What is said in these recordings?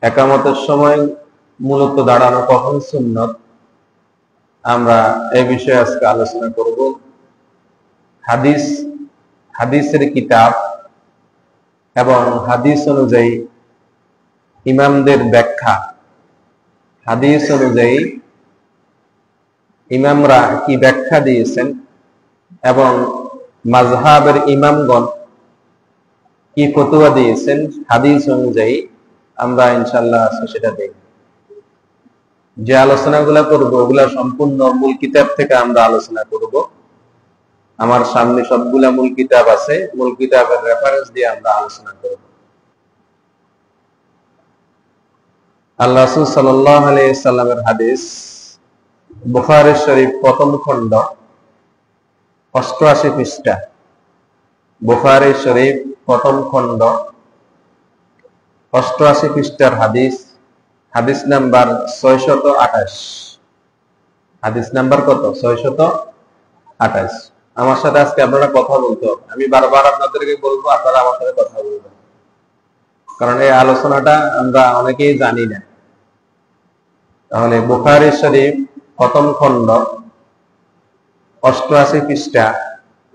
একামতের সময় মূলত দাঁড়ানো কখন সুন্নত, আমরা এই বিষয়ে আজকে আলোচনা করব। হাদিসের কিতাব এবং হাদিস অনুযায়ী ইমামদের ব্যাখ্যা, হাদিস অনুযায়ী ইমামরা কি ব্যাখ্যা দিয়েছেন এবং মাযহাবের ইমামগণ কি ফতোয়া দিয়েছেন হাদিস অনুযায়ী, আমরা ইনশাআল্লাহ সেটা দেখব। যে আলোচনাগুলো করব ওগুলা সম্পূর্ণ মূল কিতাব থেকে আমরা আলোচনা করব। আমার সামনে সবগুলা মূল কিতাব আছে, মূল কিতাবের রেফারেন্স দিয়ে আমরা আলোচনা করব। আল্লাহ রাসূল সাল্লাল্লাহু আলাইহি সাল্লামের হাদিস, বুখারী শরীফ প্রথম খণ্ড 88 পৃষ্ঠা। বুখারী শরীফ প্রথম খণ্ড 88 পৃষ্ঠার হাদিস, হাদিস নাম্বার 628। হাদিস নাম্বার কত? 628। আমার সাথে আজকে আপনারা কথা বলতে হবে। আমি বারবার আপনাদেরকে বলবো, আপনারা আমার সাথে কথা বলবেন, কারণ এই আলোচনাটা আমরা অনেকেই জানি না। তাহলে বুখারী শরীফ প্রথম খণ্ড 88 পৃষ্ঠা,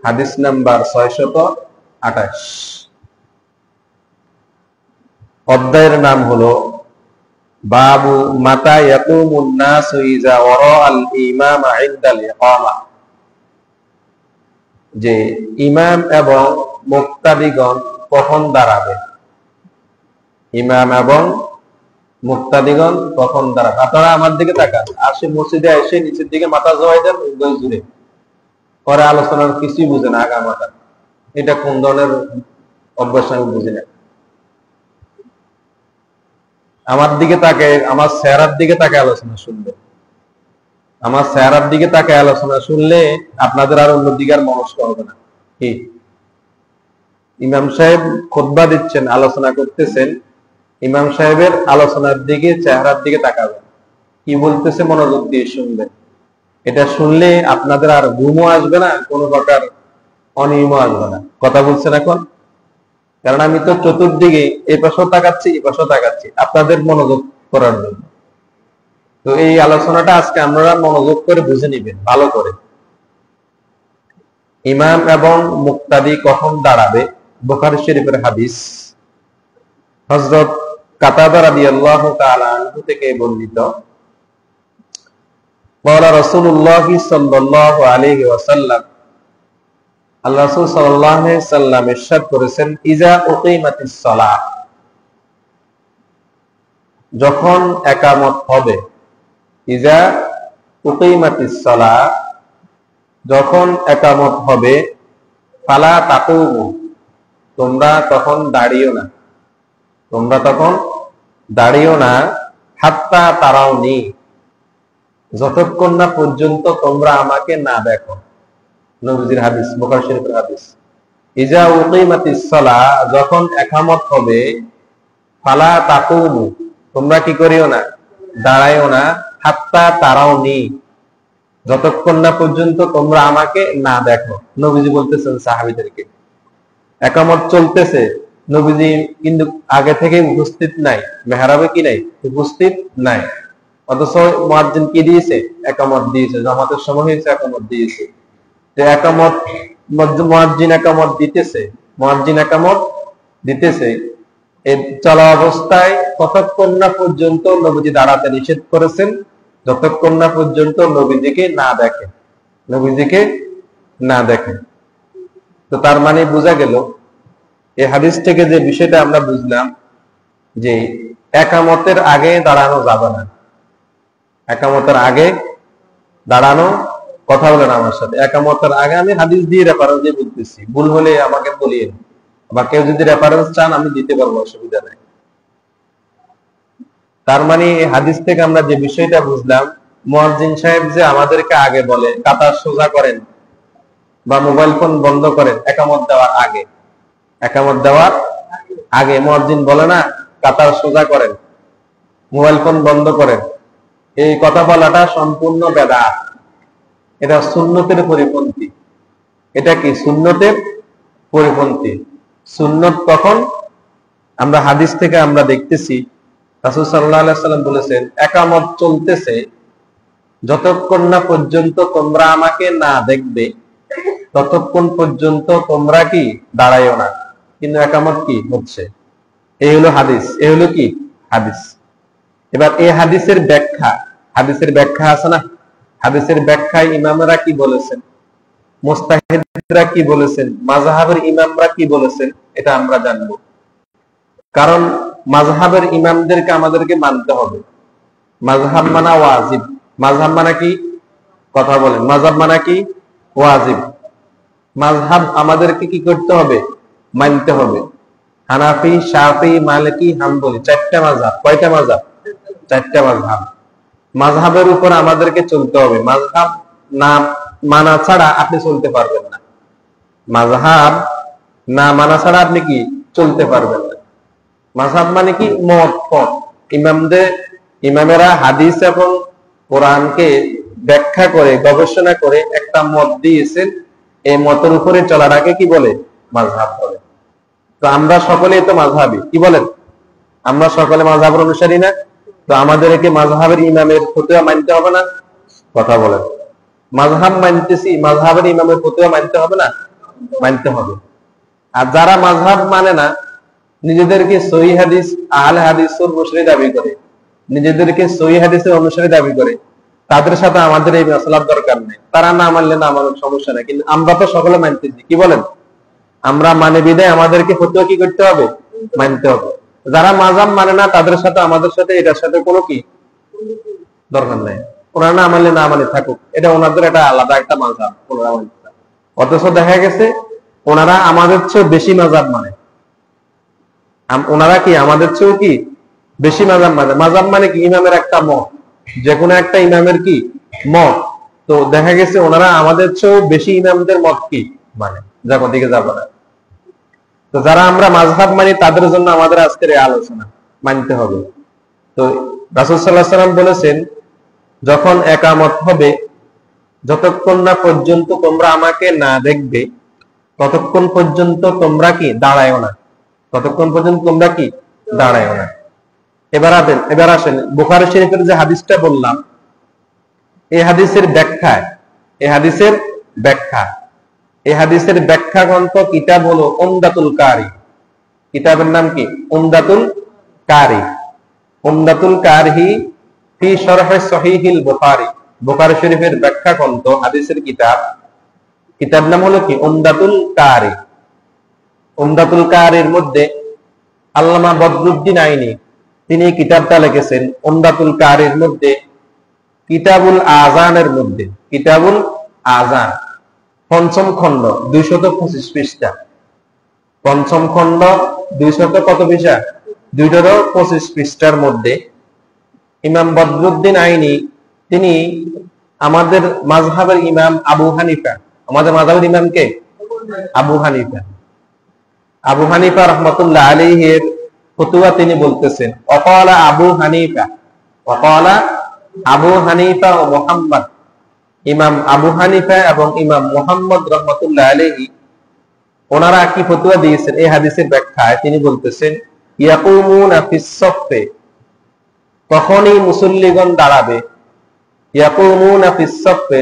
হাদিস নাম্বার 628। অধ্যায়ের নাম হলো বাবু মাতা ইয়াকুমুন নাসু ইযা ওয়ারাআল ইমাম ইনদাল ইকামা। যে ইমাম এবং মুক্তাদিগণ কখন দাঁড়াবে, ইমাম এবং মুক্তাদিগণ কখন দাঁড়াবে। আপনারা আমার দিকে তাকান, আসে মসজিদে এসে নিচের দিকে মাথা জোয়াই দেন জুড়ে, পরে আলোচনার কিছুই বুঝে না আগা মাথা। এটা কোন ধরনের অভ্যাস আমি বুঝি না। আমার দিকে তাকে, আমার চেহারার দিকে তাকে আলোচনা শুনবে, আমার চেহারার দিকে তাকে আলোচনা শুনলে আপনাদের আর অন্যদিকে আর মনস্ক হবে না। কি ইমাম সাহেব খুতবা দিচ্ছেন, আলোচনা করতেছেন, ইমাম সাহেবের আলোচনার দিকে, চেহারার দিকে তাকাবেন, কি বলতেছে মনোযোগ দিয়ে শুনবেন। এটা শুনলে আপনাদের আর ঘুমও আসবে না, কোনো প্রকার অনিয়মও আসবে না। কথা বলছেন এখন? কারণ আমি তো চতুর্দিকে এই পাশেও তাকাচ্ছি, এই পাশেও তাকাচ্ছি আপনাদের মনোযোগ করার জন্য। তো এই আলোচনাটা আজকে আপনারা মনোযোগ করে বুঝে নিবেন ভালো করে। ইমাম এবং মুক্তাদি কখন দাঁড়াবে, বুখারী শরীফের হাদিস, হযরত কাতাদা রাদিয়াল্লাহু তাআলা আনহু থেকে বর্ণিত। ক্বালা রাসূলুল্লাহ সাল্লাল্লাহু আলাইহি ওয়াসাল্লাম, আল্লাহ রাসূল সাল্লাল্লাহু আলাইহি ওয়াসাল্লাম ইরশাদ করেছেন, ইযা উকিমাতিস সালাহ, যখন একামত হবে, ইযা উকিমাতিস সালাহ, যখন একামত হবে, ফালা তাকুমু, তোমরা তখন দাঁড়িও না, তোমরা তখন দাঁড়িও না, হাত্তা তারাউনি, যতক্ষণ না পর্যন্ত তোমরা আমাকে না দেখো। নবীজির হাদিস, বুখারী শরীফের হাদিস। ইযা উকিমাতিস সালাহ, যখন একামত হবে, ফালা তাকুমু, তোমরা কি করিও না, দাঁড়াইও না, হাত্তা তারাউনি, যতক্ষণ না পর্যন্ত তোমরা আমাকে না দেখো। নবীজি বলতেছেন সাহাবীদেরকে, একামত চলতেছে, নবীজি কিন্তু আগে থেকে উপস্থিত নাই, মেহরাবে কি নাই, উপস্থিত নাই, অথচ মুয়াজ্জিন কি দিয়েছে, একামত দিয়েছে, জামাতের সময় হয়েছে, একামত দিয়েছে। যে একামত, মুয়াজ্জিন একামত দিতেছে, মুয়াজ্জিন একামত দিতেছে, এই চলা অবস্থায় ততক্ষণ না পর্যন্ত নবীজি দাঁড়াতে নিষেধ করেছেন, যতক্ষণ না পর্যন্ত নবীজিকে না দেখে, নবীজিকে না দেখে। তো তার মানে বোঝা গেল এই হাদিস থেকে যে বিষয়টা আমরা বুঝলাম, যে একামতের আগে দাঁড়ানো যাবে না, একামতের আগে দাঁড়ানো, কথা বলেন আমার সাথে, একামতের আগে, আমি হাদিস দিয়ে রেফারেন্স দিয়ে বলতেছি, ভুল হলে আমাকে বলিয়ে, বা কেউ যদি রেফারেন্স চান আমি দিতে পারবো, অসুবিধা নাই। তার মানে এই হাদিস থেকে আমরা যে বিষয়টা বুঝলাম, মুয়াজ্জিন সাহেব যে আমাদেরকে আগে বলে কাতার সোজা করেন বা মোবাইল ফোন বন্ধ করেন, একামত দেওয়ার আগে, একামত দেওয়ার আগে মুয়াজ্জিন বলে না কাতার সোজা করেন, মোবাইল ফোন বন্ধ করেন, এই কথা বলাটা সম্পূর্ণ বেদাত, এটা সুন্নতের পরিপন্থী। এটা কি সুন্নতের পরিপন্থী? সুন্নত কখন? আমরা হাদিস থেকে আমরা দেখতেছি রাসূল সাল্লাল্লাহু আলাইহি ওয়াসাল্লাম বলেছেন, একামত চলতেছে যতক্ষণ না পর্যন্ত তোমরা আমাকে না দেখবে ততক্ষণ পর্যন্ত তোমরা কি দাঁড়াইও না। কিন্তু একামত কি হচ্ছে, এই হলো হাদিস, এই হলো কি হাদিস। এবার এই হাদিসের ব্যাখ্যা আছে না, হাদিসের ব্যাখ্যায় ইমামরা কি বলেছেন, মুস্তাহিদরা কি বলেছেন, মাযহাবের ইমামরা কি বলেছেন, এটা আমরা জানবো। কারণ মাযহাবের ইমামদেরকে আমাদেরকে মানতে হবে। মাযহাব মানা ওয়াজিব। মাযহাব মানা কি, কথা বলেন, মাযহাব মানা কি ওয়াজিব। মাযহাব আমাদেরকে কি করতে হবে, মানতে হবে। হানাফি, শাফি, মালিকি, হাম্বলি, চারটা মাযহাব। কয়টা মাযহাব? চারটা মাযহাব। মাযহাবের উপর আমাদেরকে চলতে হবে। মাযহাব না মানা ছাড়া আপনি চলতে পারবেন না। মাযহাব না মানা ছাড়া আপনি কি চলতে পারবেন না। মাযহাব মানে কি, মত, পথ। ইমামেরা হাদিস এবং কোরআনকে ব্যাখ্যা করে, গবেষণা করে একটা মত দিয়েছেন। এই মতের উপরে চলাটাকে কি বলে, মাযহাব বলে। তো আমরা সকলেই তো মাযহাবী, কি বলেন, আমরা সকলে মাযহাবের অনুসারী না? তো আমাদেরকে মাযহাবের ইমামের ফতোয়া মানতে হবে না? কথা বলেন। মাযহাব মানতেছি, মাযহাবের ইমামের ফতোয়া মানতে হবে না? মানতে হবে। আর যারা মাযহাব মানে না, নিজেদেরকে সহিহ হাদিস, আহলে হাদিসের অনুসারী দাবি করে, নিজেদেরকে সহিহ হাদিসের অনুসারী দাবি করে, তাদের সাথে আমাদের এই মাসলার দরকার নেই। তারা না মানলে না, আমাদের সমস্যা নেই। কিন্তু আমরা তো সকলে মানতেছি, কি বলেন, আমরা মানে বিদায় আমাদেরকে ফতোয়া কি করতে হবে, মানতে হবে। যারা মাযহাব মানে না, তাদের সাথে আমাদের সাথে এটার সাথে কোনো কি দরকার নাই। ওনারা না মানলে না মানে থাকুক, এটা ওনাদের একটা আলাদা একটা মাযহাব, ওনারা মানতে। অথচ দেখা গেছে ওনারা আমাদের চেয়ে বেশি মাযহাব মানে। ওনারা কি আমাদের চেয়েও কি বেশি মাযহাব মানে। মাযহাব মানে কি, ইমামের একটা মত, যে কোনো একটা ইমামের কি মত। তো দেখা গেছে ওনারা আমাদের চেয়েও বেশি ইমামদের মত কি মানে, যাবো দিকে যাবো না। তো যারা আমরা মাযহাব মানি, তাদের জন্য আমাদের আজকের এই আলোচনা মানতে হবে। তো রাসূল সাল্লাল্লাহু আলাইহি ওয়াসাল্লাম বলেছেন, যখন একামত হবে যতক্ষণ না পর্যন্ত তোমরা আমাকে না দেখবে ততক্ষণ পর্যন্ত তোমরা কি দাঁড়ায়ও না, ততক্ষণ পর্যন্ত তোমরা কি দাঁড়ায়ও না। এবার আসেন বুখারী শরীফের যে হাদিসটা বললাম, এই হাদিসের ব্যাখ্যা গ্রন্থ কিতাব হলো উমদাতুল কারি। কিতাবের নাম কি? উমদাতুল কারি। উমদাতুল কারি ফি শরহে সহিহিল বুখারী। বুখারী শরীফের ব্যাখ্যা গ্রন্থ, হাদিসের কিতাব নাম হলো কি? উমদাতুল কারি। উমদাতুল কারির মধ্যে আল্লামা বদরুদ্দিন আইনি তিনি কিতাবটা লিখেছেন। উমদাতুল কারির মধ্যে কিতাবুল আযানের মধ্যে, কিতাবুল আযান পঞ্চম খণ্ড 225 পৃষ্ঠা। পঞ্চম খণ্ড 200 কত পৃষ্ঠা? 225 পৃষ্ঠার মধ্যে ইমাম বদরুদ্দিন আইনি তিনি আমাদের মাযহাবের ইমাম আবু হানিফা, আমাদের মাযহাবের ইমাম কে? আবু হানিফা। আবু হানিফা রাহমাতুল্লাহ আলাইহির ফতোয়া তিনি বলতেছেন, ওয়াকালা আবু হানিফা ও মুহাম্মদ। ইমাম আবু হানিফা এবং ইমাম মুহাম্মদ রাহমাতুল্লাহ আলাইহি ওনারা কি ফতোয়া দিয়েছেন এই হাদিসের ব্যাখ্যায়? তিনি বলতেছেন, ইয়াকুমুনা ফিস সাফে, তখনই মুসল্লিগণ দাঁড়াবে। ইয়াকুমুনা ফিস সাফে,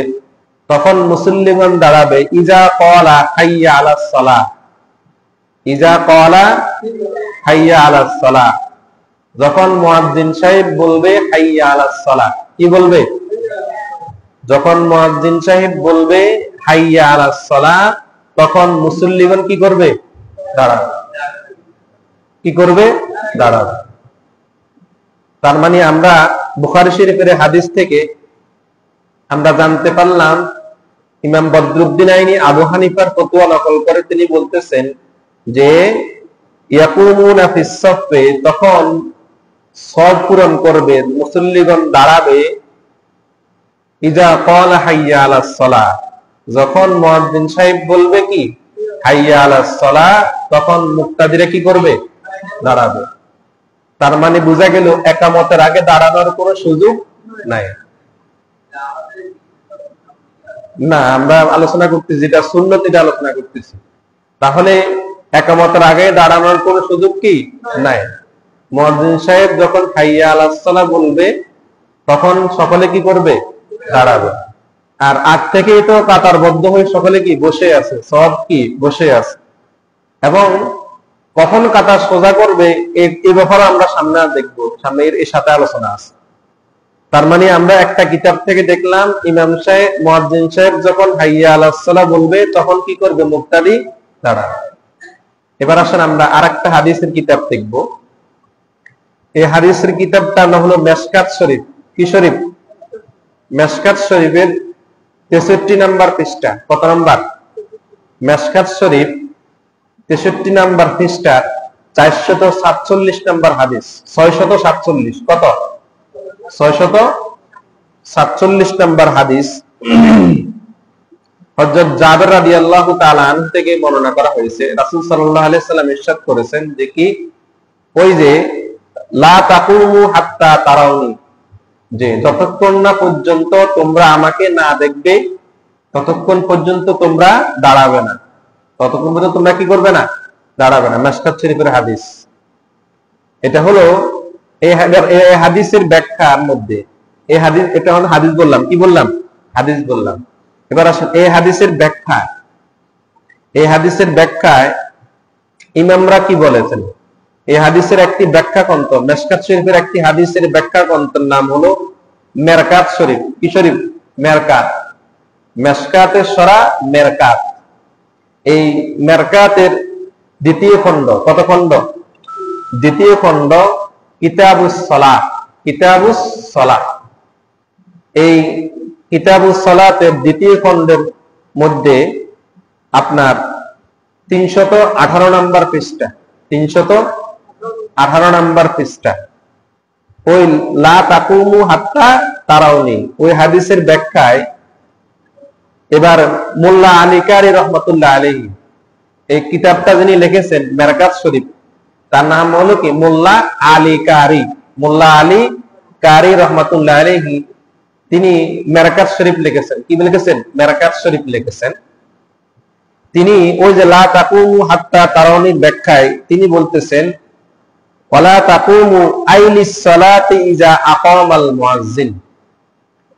তখন মুসল্লিগণ দাঁড়াবে। ইজা ক্বালা হাইয়া আলাস সালাহ, ইজা ক্বালা হাইয়া আলাস সালাহ, যখন মুয়াজ্জিন সাহেব বলবে হাইয়া আলাস সালাহ। কি বলবে? যখন মুয়াজ্জিন সাহেব বলবে হাইয়া আলাস সালাহ, তখন মুসল্লিগণ কি করবে? দাঁড়াবে। কি করবে? দাঁড়াবে। তার মানে আমরা বুখারী শরীফের হাদিস থেকে আমরা জানতে পারলাম, ইমাম বদরুদ্দিন আইনি আবু হানিফার ফতোয়া নকল করে তিনি বলতেছেন যে ইয়াকুমুনা ফিস সাফে, তখন সফ পূরণ করবে, মুসল্লিগণ দাঁড়াবে। ইজা ক্বালা হাইয়া আলাস সালাহ, যখন মুয়াজ্জিন সাহেব বলবে কি হাইয়া আলাস সালাহ, তখন মুক্তাদিরা কি করবে? দাঁড়াবে। তার মানে বোঝা গেল একামতের আগে দাঁড়ানোর কোনো সুযোগ নাই। না, আমরা আলোচনা করতেছি যেটা সুন্নত, এটা আলোচনা করতেছি। তাহলে একামতের আগে দাঁড়ানোর কোনো সুযোগ কি নাই। মুয়াজ্জিন সাহেব যখন হাইয়া আলাস সালাহ বলবে তখন সকলে কি করবে? দাঁড়াবে। আর আগ থেকেই তো কাতারবদ্ধ হয়ে সকলে কি বসে আছে, সব কি বসে আছে। এবং কখন কাতার সোজা করবে এই ব্যাপারে আমরা সামনে দেখবো, সামনে এর সাথে আলোচনা আছে। তার মানে আমরা একটা কিতাব থেকে দেখলাম ইমাম সাহেব মুয়াজ্জিন সাহেব যখন হাইয়া আলাস সালাহ বলবে তখন কি করবে? মুক্তাদি দাঁড়াবে। এবার আসেন আমরা আরেকটা হাদিসের কিতাব দেখবো। এই হাদিসের কিতাবটার নাম হলো মেশকাত শরীফ। কি শরীফ? মেশকাত শরীফের 63 নম্বর পৃষ্ঠা। কত নম্বর? মেশকাত শরীফ 63 নম্বর পৃষ্ঠা 447 নম্বর হাদিস। 647 কত? 647 নম্বর হাদিস হযরত জাবের রাদিয়াল্লাহু তাআলা আনহু থেকে বর্ণনা করা হয়েছে। রাসূল সাল্লাল্লাহু আলাইহি সাল্লাম ইরশাদ করেছেন যে কি, ওই যে লা তাকুমু হাত্তা তারাউনি, যে যতক্ষণ না পর্যন্ত তোমরা আমাকে না দেখবে ততক্ষণ পর্যন্ত তোমরা দাঁড়াবে না। ততক্ষণ পর্যন্ত তোমরা কি করবে না? দাঁড়াবে না। মেশকাত শরীফের হাদিস। এটা হলো এই হাদিসের ব্যাখ্যার মধ্যে, এই হাদিস, এটা হলো হাদিস বললাম, কি বললাম? হাদিস বললাম। এবার আসুন এই হাদিসের ব্যাখ্যা। এই হাদিসের ব্যাখ্যায় ইমামরা কি বলেছেন? এই হাদিসের একটি ব্যাখ্যা গ্রন্থ, মেশকাত শরীফের একটি হাদিসের ব্যাখ্যা গ্রন্থের নাম হলো মেরকাত শরীফ। কি শরীফ? মেরকাত। মেশকাতের সরা মেরকাত। এই মেরকাতের দ্বিতীয় খণ্ড, কত খণ্ড? দ্বিতীয় খণ্ড, কিতাবুস সালাহ। কিতাবুস সালাহ। এই কিতাবুস সালাতের দ্বিতীয় খণ্ডের মধ্যে আপনার 318 নম্বর পৃষ্ঠা, 318 নম্বর পৃষ্ঠা, ওই লা তাকুমু হাত্তা তারাউনি, ওই হাদিসের ব্যাখ্যায় এবার মোল্লা আলী কারি রহমাতুল্লাহ আলাইহি, এই কিতাবটা যিনি লিখেছেন মেরকাত শরীফ, তার নাম হলো কি? মোল্লা আলী কারি। মোল্লা আলী কারি রহমাতুল্লাহ আলাইহি তিনি মেরকাত শরীফ লিখেছেন। কি লিখেছেন? মেরকাত শরীফ লিখেছেন। তিনি ওই যে লা তাকুমু হাত্তা তারাউনির ব্যাখ্যায় তিনি বলতেছেন, ওয়ালা তাকুমু আইলিস সালাতি ইজা আকামাল মুয়াজ্জিন,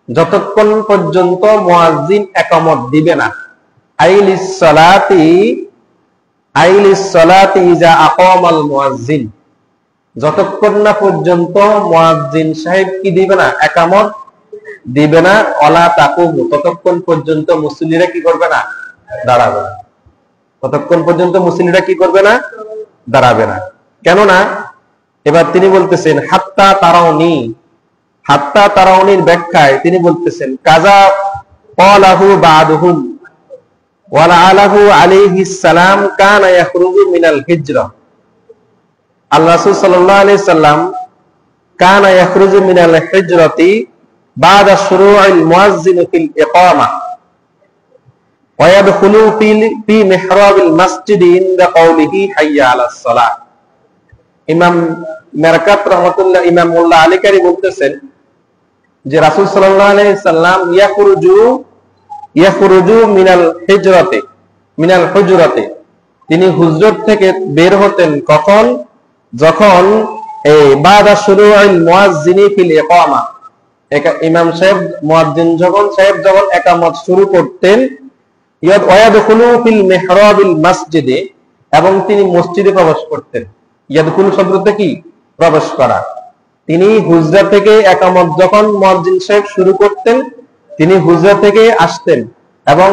যতক্ষণ পর্যন্ত মুয়াজ্জিন ইকামত দিবে না। আইলিস সালাতি ইজা আকামাল মুয়াজ্জিন, যতক্ষণ না পর্যন্ত মুয়াজ্জিন সাহেব কি দিবে না? ইকামত দিবে না। ওয়ালা তাকুমু, ততক্ষণ পর্যন্ত মুসল্লিরা কি করবে না? দাঁড়াবে না। ততক্ষণ পর্যন্ত মুসল্লিরা কি করবে না? দাঁড়াবে না। কেননা এবার তিনি বলতেছেন হাত্তা তারাউনি। হাত্তা তারাউনির ব্যাখ্যায় তিনি বলতেছেন, কাজা ক্বালাহু বা'দুহুম ওয়া লাআলাহু আলাইহিস সালাম কানা ইয়াখরুজু মিনাল হিজরা। আল্লাহ রাসূল সাল্লাল্লাহু আলাইহি সাল্লাম কানা ইয়াখরুজু মিনাল হিজরাতি বা'দা শুরু'িল মুয়াজ্জিন ফিল ইকামা ওয়া ইয়াদখুলু ফি মিহরাবিল মাসজিদ ইনদা কওলিহি হাইয়া আলাস সালাহ। ইমাম মেরকাত রহমাতুল্লাহ, ইমাম মোল্লা আলী কারি বলতেছেন যে রাসূল সাল্লাল্লাহু আলাইহি সাল্লাম ইয়াখরুজু মিনাল হুজরাতে, তিনি হুজরত থেকে বের হতেন কখন? যখন এই বাদা শুরু'িল মুয়াজ্জিনি ফিল ইকামা, ইমাম সাহেব মুয়াজ্জিন যখন ইকামত শুরু করতেন, ইয়াদখুলু ফিল মিহরাবিল মাসজিদে, এবং তিনি মসজিদে প্রবেশ করতেন। ইয়াদখুলু শব্দটা কি? প্রবেশ করা। তিনি হুজরা থেকে ইকামত যখন মুয়াজ্জিন সাহেব শুরু করতেন, তিনি হুজরা থেকে আসতেন, এবং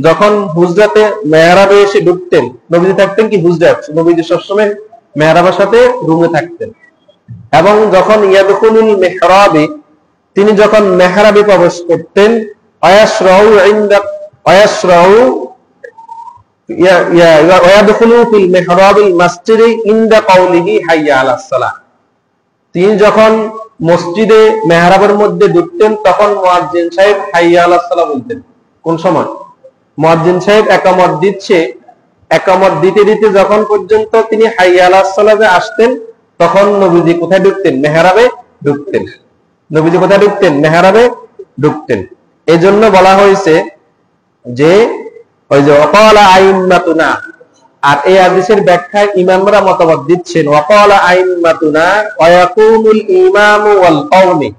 যখন হুজরাতে মেহরাবে এসে ঢুকতেন, নবীজি থাকতেন কি? হুজরা। নবীজি সবসময় মেহরাবের সাথে রুমে থাকতেন। এবং যখন ইয়াদখুলুল মিহরাবে, তিনি যখন মেহরাবে প্রবেশ করতেন, তিনি যখন মসজিদে মেহরাবের মধ্যে ঢুকতেন তখন মুয়াজ্জিন সাহেব হাইয়া আলাস সালাহ বলতেন। কোন সময়? মুয়াজ্জিন সাহেব ইকামত দিচ্ছে, ইকামত দিতে দিতে যখন পর্যন্ত তিনি হাইয়া আলাস সালাহে আসতেন তখন নবীজি কোথায় ঢুকতেন? মেহরাবে ঢুকতেন। নবীজি কোথায় ঢুকতেন? মেহরাবে ঢুকতেন। এজন্য বলা হয়েছে যে ওই যে ওয়াকালা আইম্মাতুনা, আর এই হাদিসের ব্যাখ্যায় ইমামরা মতবাদ দিচ্ছেন ওয়াকালা আইম্মাতুনা ওয়া ইয়াকুমুল ইমামু ওয়াল কওমি,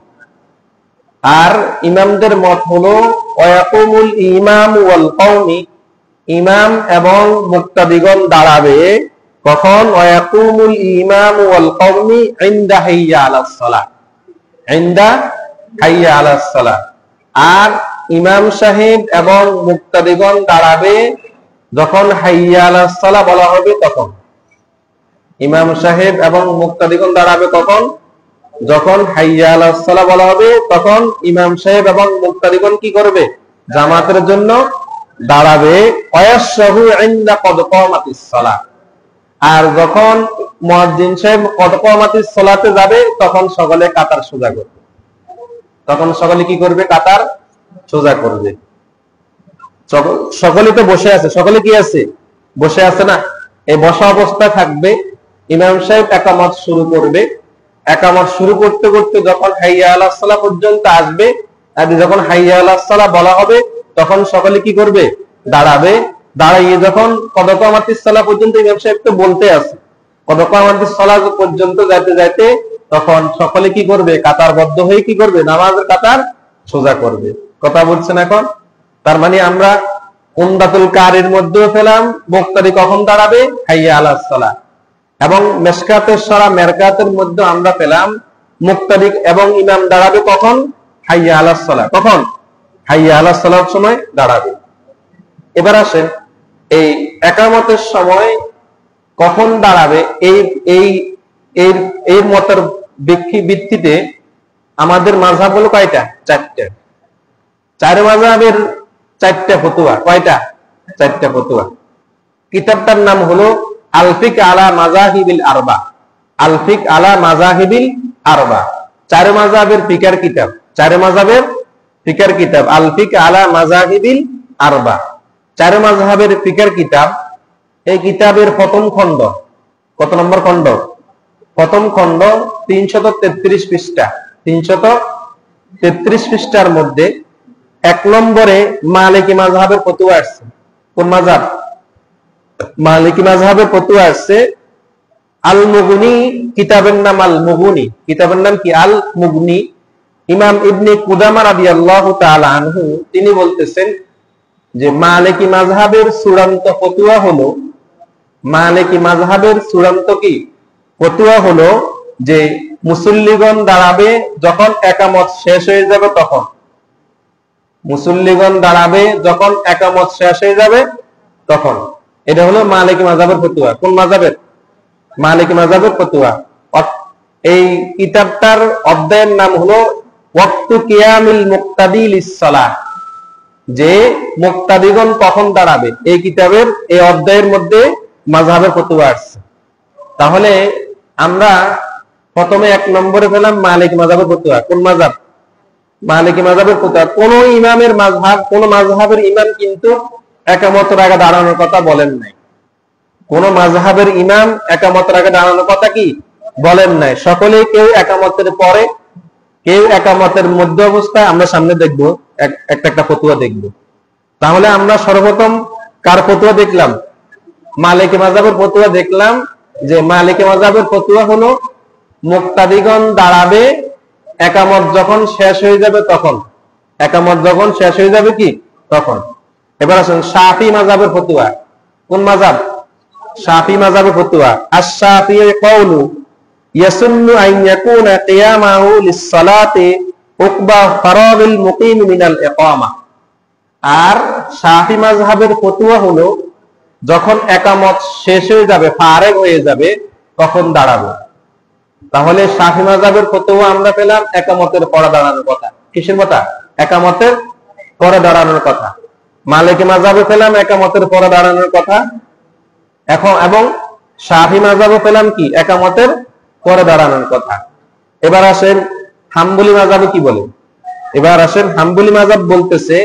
আর ইমামদের মত হলো ওয়া ইয়াকুমুল ইমামু ওয়াল কওমি, ইমাম এবং মুক্তাদিগণ দাঁড়াবে কখন? ওয়া ইয়াকুমুল ইমামু ওয়াল কওমি ইনদা হাইয়া আলাস সালাহ, ইনদা হাইয়া আলাস সালাহ। আর ইমাম সাহেব এবং মুক্তাদিগণ দাঁড়াবে যখন হাইয়া আলাস সালাহ বলা হবে তখন। ইমাম সাহেব এবং মুক্তাদিগণ দাঁড়াবে কখন? যখন হাইয়া আলাস সালাহ বলা হবে তখন ইমাম সাহেব এবং মুক্তাদিগণ কি করবে? জামাতের জন্য দাঁড়াবে। ওয়ায়াশরাহু ইনদা কদ কামাতিস সালাহ, আর যখন মুয়াজ্জিন সাহেব কদ কামাতিস সালাতে যাবে তখন সকলে কাতার সোজা করবে। তখন সকলে কি করবে? কাতার সোজা করবে। সকলে তো বসে আছে, সকলে কি আছে? বসে আছে না? এই বসা অবস্থায় থাকবে। ইমাম সাহেব একামত শুরু করবে। একামত শুরু করতে করতে যখন হাইয়া আলাস সালাহ পর্যন্ত আসবে, আর যখন হাইয়া আলাস সালাহ বলা হবে তখন সকলে কি করবে? দাঁড়াবে। দাঁড়িয়ে যখন কদ কামাতিস সালাহ পর্যন্ত ইমাম সাহেব তো বলতে আছে, কদ কামাতিস সালাহ পর্যন্ত যাইতে যাইতে তখন সকলে কি করবে? কাতারবদ্ধ হয়ে কি করবে? নামাজের কাতার সোজা করবে। কথা বলছেন এখন? তার মানে আমরা উমদাতুল কারির মধ্যেও পেলাম মুক্তাদি কখন দাঁড়াবে? হাইয়া আলাস সালাহ। এবং মেশকাতুস শরা মেরকাতের মধ্যে আমরা পেলাম মুক্তাদি এবং ইমাম দাঁড়াবে কখন? হাইয়া আলাস সালাহ। কখন? হাইয়া আলাস সালাহর সময় দাঁড়াবে। এবার আসেন এই একামতের সময় কখন দাঁড়াবে, এই মতের ভিত্তিতে আমাদের মাযহাব হলো কয়টা? চারটা। চার মাযহাবের চারটা ফতোয়া। কয়টা? চারটা ফতোয়া। কিতাবটার নাম হলো আল ফিক আলা মাযাহিবিল আরবা। আল ফিক আলা মাযাহিবিল আরবা, চার মাযহাবের ফিকার কিতাব। চার মাযহাবের ফিকার কিতাব আল ফিক আলা মাযাহিবিল আরবা, চার মাযহাবের ফিকার কিতাব। এই কিতাবের প্রথম খণ্ড, কত নম্বর খণ্ড? প্রথম খণ্ড 333 পৃষ্ঠা। 333 পৃষ্ঠার মধ্যে 1 নম্বরে মালিকি মাযহাবের ফতোয়া আসছে। কোন মাযহাব? মালিকি মাযহাবের ফতোয়া আসছে আল মুগনি। কিতাবের নাম আল মুগনি। কিতাবের নাম কি? আল মুগনি। ইমাম ইবনে কুদামা রাদিয়াল্লাহু তাআলা আনহু তিনি বলতেছেন যে মালিকি মাযহাবের চূড়ান্ত ফতোয়া হলো, মালিকি মাযহাবের চূড়ান্ত কি ফতোয়া হলো যে মুসল্লিগণ দাঁড়াবে যখন একামত শেষ হয়ে যাবে তখন। মুসল্লিগণ দাঁড়াবে যখন একামত শেষ হয়ে যাবে তখন। এটা হলো মালিকি মাযহাবের ফতোয়া। কোন মাযহাবের? মালিকি মাযহাবের ফতোয়া। এই কিতাবটার অধ্যায়ের নাম হলো ওয়াক্তু কিয়ামিল মুক্তাদি লিস-সালাহ, যে মুক্তাদিগণ কখন দাঁড়াবে। এই কিতাবের এই অধ্যায়ের মধ্যে মাযহাবের ফতোয়া আছে। তাহলে আমরা প্রথমে 1 নম্বরে পেলাম মালিকি মাযহাবের ফতোয়া। কোন মাযহাব? মালিকি মাযহাবের ফতোয়া। কোন ইমামের মাযহাব, কোন মাযহাবের ইমাম কিন্তু একামতের আগে দাঁড়ানোর কথা বলেন নাই। কোন মাযহাবের ইমাম একামতের আগে দাঁড়ানোর কথা কি বলেন নাই। সকলে কেউ একামতের পরে, কেউ একামতের মধ্য অবস্থায়। আমরা সামনে দেখবো একটা ফতোয়া দেখব। তাহলে আমরা সর্বপ্রথম কার ফতোয়া দেখলাম? মালিকি মাযহাবের ফতোয়া দেখলাম। যে মালিকি মাযহাবের ফতোয়া হলো মুক্তাদিগণ দাঁড়াবে একামত যখন শেষ হয়ে যাবে তখন। একামত যখন শেষ হয়ে যাবে কি তখন। এবার আসুন শাফি মাযহাবের ফতোয়া। কোন মাযহাব? শাফি মাযহাবের ফতোয়া। আশ-শাফিঈ কওলু ইয়াসুন্নু আন ইয়াকুনা কিয়ামাহু লিস-সালাতি উকবা ফারাগিল মুকিম মিনাল ইকামা। আর শাফি মাযহাবের ফতোয়া হলো যখন একামত শেষ হয়ে যাবে, ফারেগ হয়ে যাবে, তখন দাঁড়াবে। তাহলে শাফি মাযহাবের ফতোয়া আমরা পেলাম একামতের পরে দাঁড়ানোর কথা। কিসের কথা? একামতের পরে দাঁড়ানোর কথা। মালিকি মাযহাবে পেলাম একামতের পরে দাঁড়ানোর কথা। এখন এবং শাফি মাযহাবে পেলাম কি? একামতের পরে দাঁড়ানোর কথা। এবার আসেন হাম্বলি মাযহাবে কি বলে। এবার আসেন হাম্বলি মাযহাব বলতেছে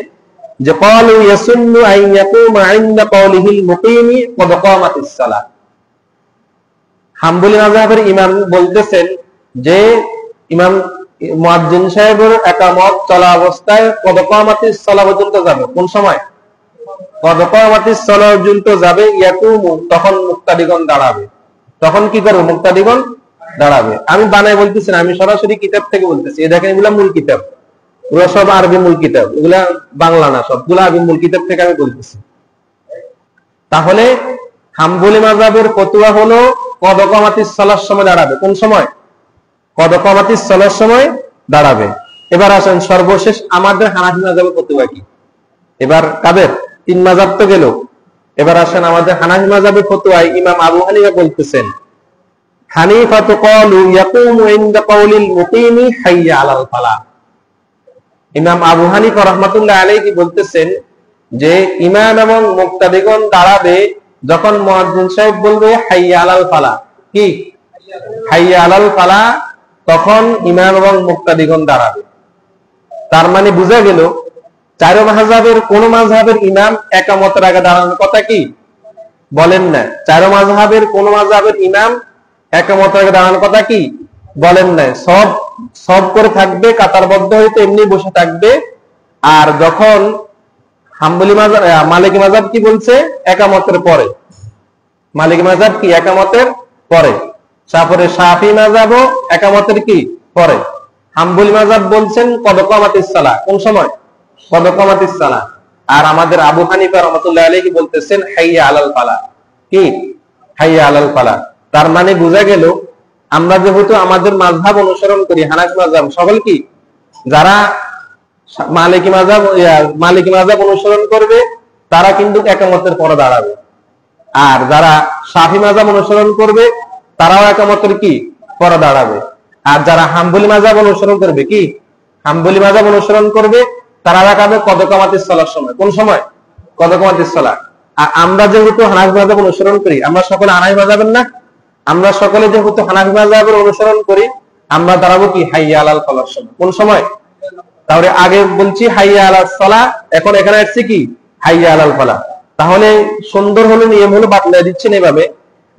যে ক্বালু ইয়াসুন্নু আন ইয়াকুমা ইনদা কওলিহিল মুকিমি কদ কামাতিস সালাহ। হাম্বলি মাযহাবের ইমাম বলতেছেন যে ইমাম মুয়াজ্জিন সাহেবের একামত চলা অবস্থায় কদ কামাতিস সালাহ পর্যন্ত যাবে। কোন সময়? কদ কামাতিস সালাহ পর্যন্ত যাবে, ইয়াকুমু তখন মুক্তাদিগণ দাঁড়াবে। তখন কি করবে? মুক্তাদিগণ দাঁড়াবে। আমি বানাই বলতেছি না, আমি সরাসরি কিতাব থেকে বলতেছি। এই দেখেন এগুলা মূল কিতাব, ওগুলো সব আরবি মূল কিতাব, এগুলা বাংলা না, সবগুলো আরবি মূল কিতাব থেকে আমি বলতেছি। তাহলে হাম্বলি মাযহাবের ফতোয়া হলো কদ কামাতিস সালাহর সময় দাঁড়াবে। কোন সময়? কদ কামাতিস সালাহর সময় দাঁড়াবে। এবার আসেন সর্বশেষ আমাদের হানাফি মাযহাবের ফতোয়া কি। এবার কাদের? তিন মাযহাব তো গেল, এবার আসেন আমাদের হানাফি মাযহাবের ফতোয়ায় ইমাম আবু হানিফা বলতেছেন, হানিফাতু ক্বালু ইয়াকুমু ইনদা কাউলিল মুকিমি হাইয়া আলাল ফালাহ। ইমাম আবু হানিফা রাহমাতুল্লাহ আলাইহি বলতেছেন যে ইমাম এবং মুক্তাদিগণ দাঁড়াবে যখন মুয়াজ্জিন সাহেব বলবে হাইয়া আলাল ফালাহ। কি? হাইয়া আলাল ফালাহ, তখন ইমাম এবং মুক্তাদিগণ দাঁড়াবে। তার মানে বোঝা গেল চার মাযহাবের কোন মাযহাবের ইমাম একামতের আগে দাঁড়ানোর কথা কি বলেন না। চার মাযহাবের কোন মাযহাবের ইমাম একামতের আগে দাঁড়ানোর কথা কি বলেন না। সব সব করে থাকবে, কাতারবদ্ধ হইতে এমনি বসে থাকবে। আর যখন হাম্বলি মাযহাব, মালিকি মাযহাব কি বলছে? একামতের পরে। মালিকি মাযহাব কি? একামতের পরে। তারপরে শাফি মাযহাবও একামতের কি? পরে। হাম্বলি মাযহাব বলছেন কদ কামাতিস সালাহ। কোন সময়? কদ কামাতিস সালাহ। আর আমাদের আবু হানিফা রাহমাতুল্লাহ আলাইহি বলতেছেন হাইয়া আলাল ফালাহ। কি? হাইয়া আলাল ফালাহ। তার মানে বোঝা গেল আমরা যেহেতু আমাদের মাযহাব অনুসরণ করি, হানাফি মাযহাব, সকল কি যারা মালিকি মাযহাব অনুসরণ করবে তারা কিন্তু একামতের পরে দাঁড়াবে। আর যারা শাফি মাযহাব অনুসরণ করবে তারাও একামতের কি? পরে দাঁড়াবে। আর যারা হাম্বলি মাযহাব অনুসরণ করবে, কি হাম্বলি মাযহাব অনুসরণ করবে, তারা দাঁড়াবে কদ কামাতিস সালাহর সময়। কোন সময়? কদ কামাতিস সালাহ। আর আমরা যেহেতু হানাফি মাযহাব অনুসরণ করি, আমরা সকলে হানাফি মাযহাবের না, আমরা সকলে যেহেতু হানাফি মাযহাবের অনুসরণ করি, আমরা দাঁড়াবো কি? হাইয়া আলাল ফালাহর সময়। কোন সময়? তাহলে আগে বলছি হাইয়া আলাল সালাহ, এখন এখানে আসছে কি? হাইয়া আলাল ফালাহ। তাহলে সুন্দর হলো, নিয়ম হলো বাতলাই দিচ্ছেন এভাবে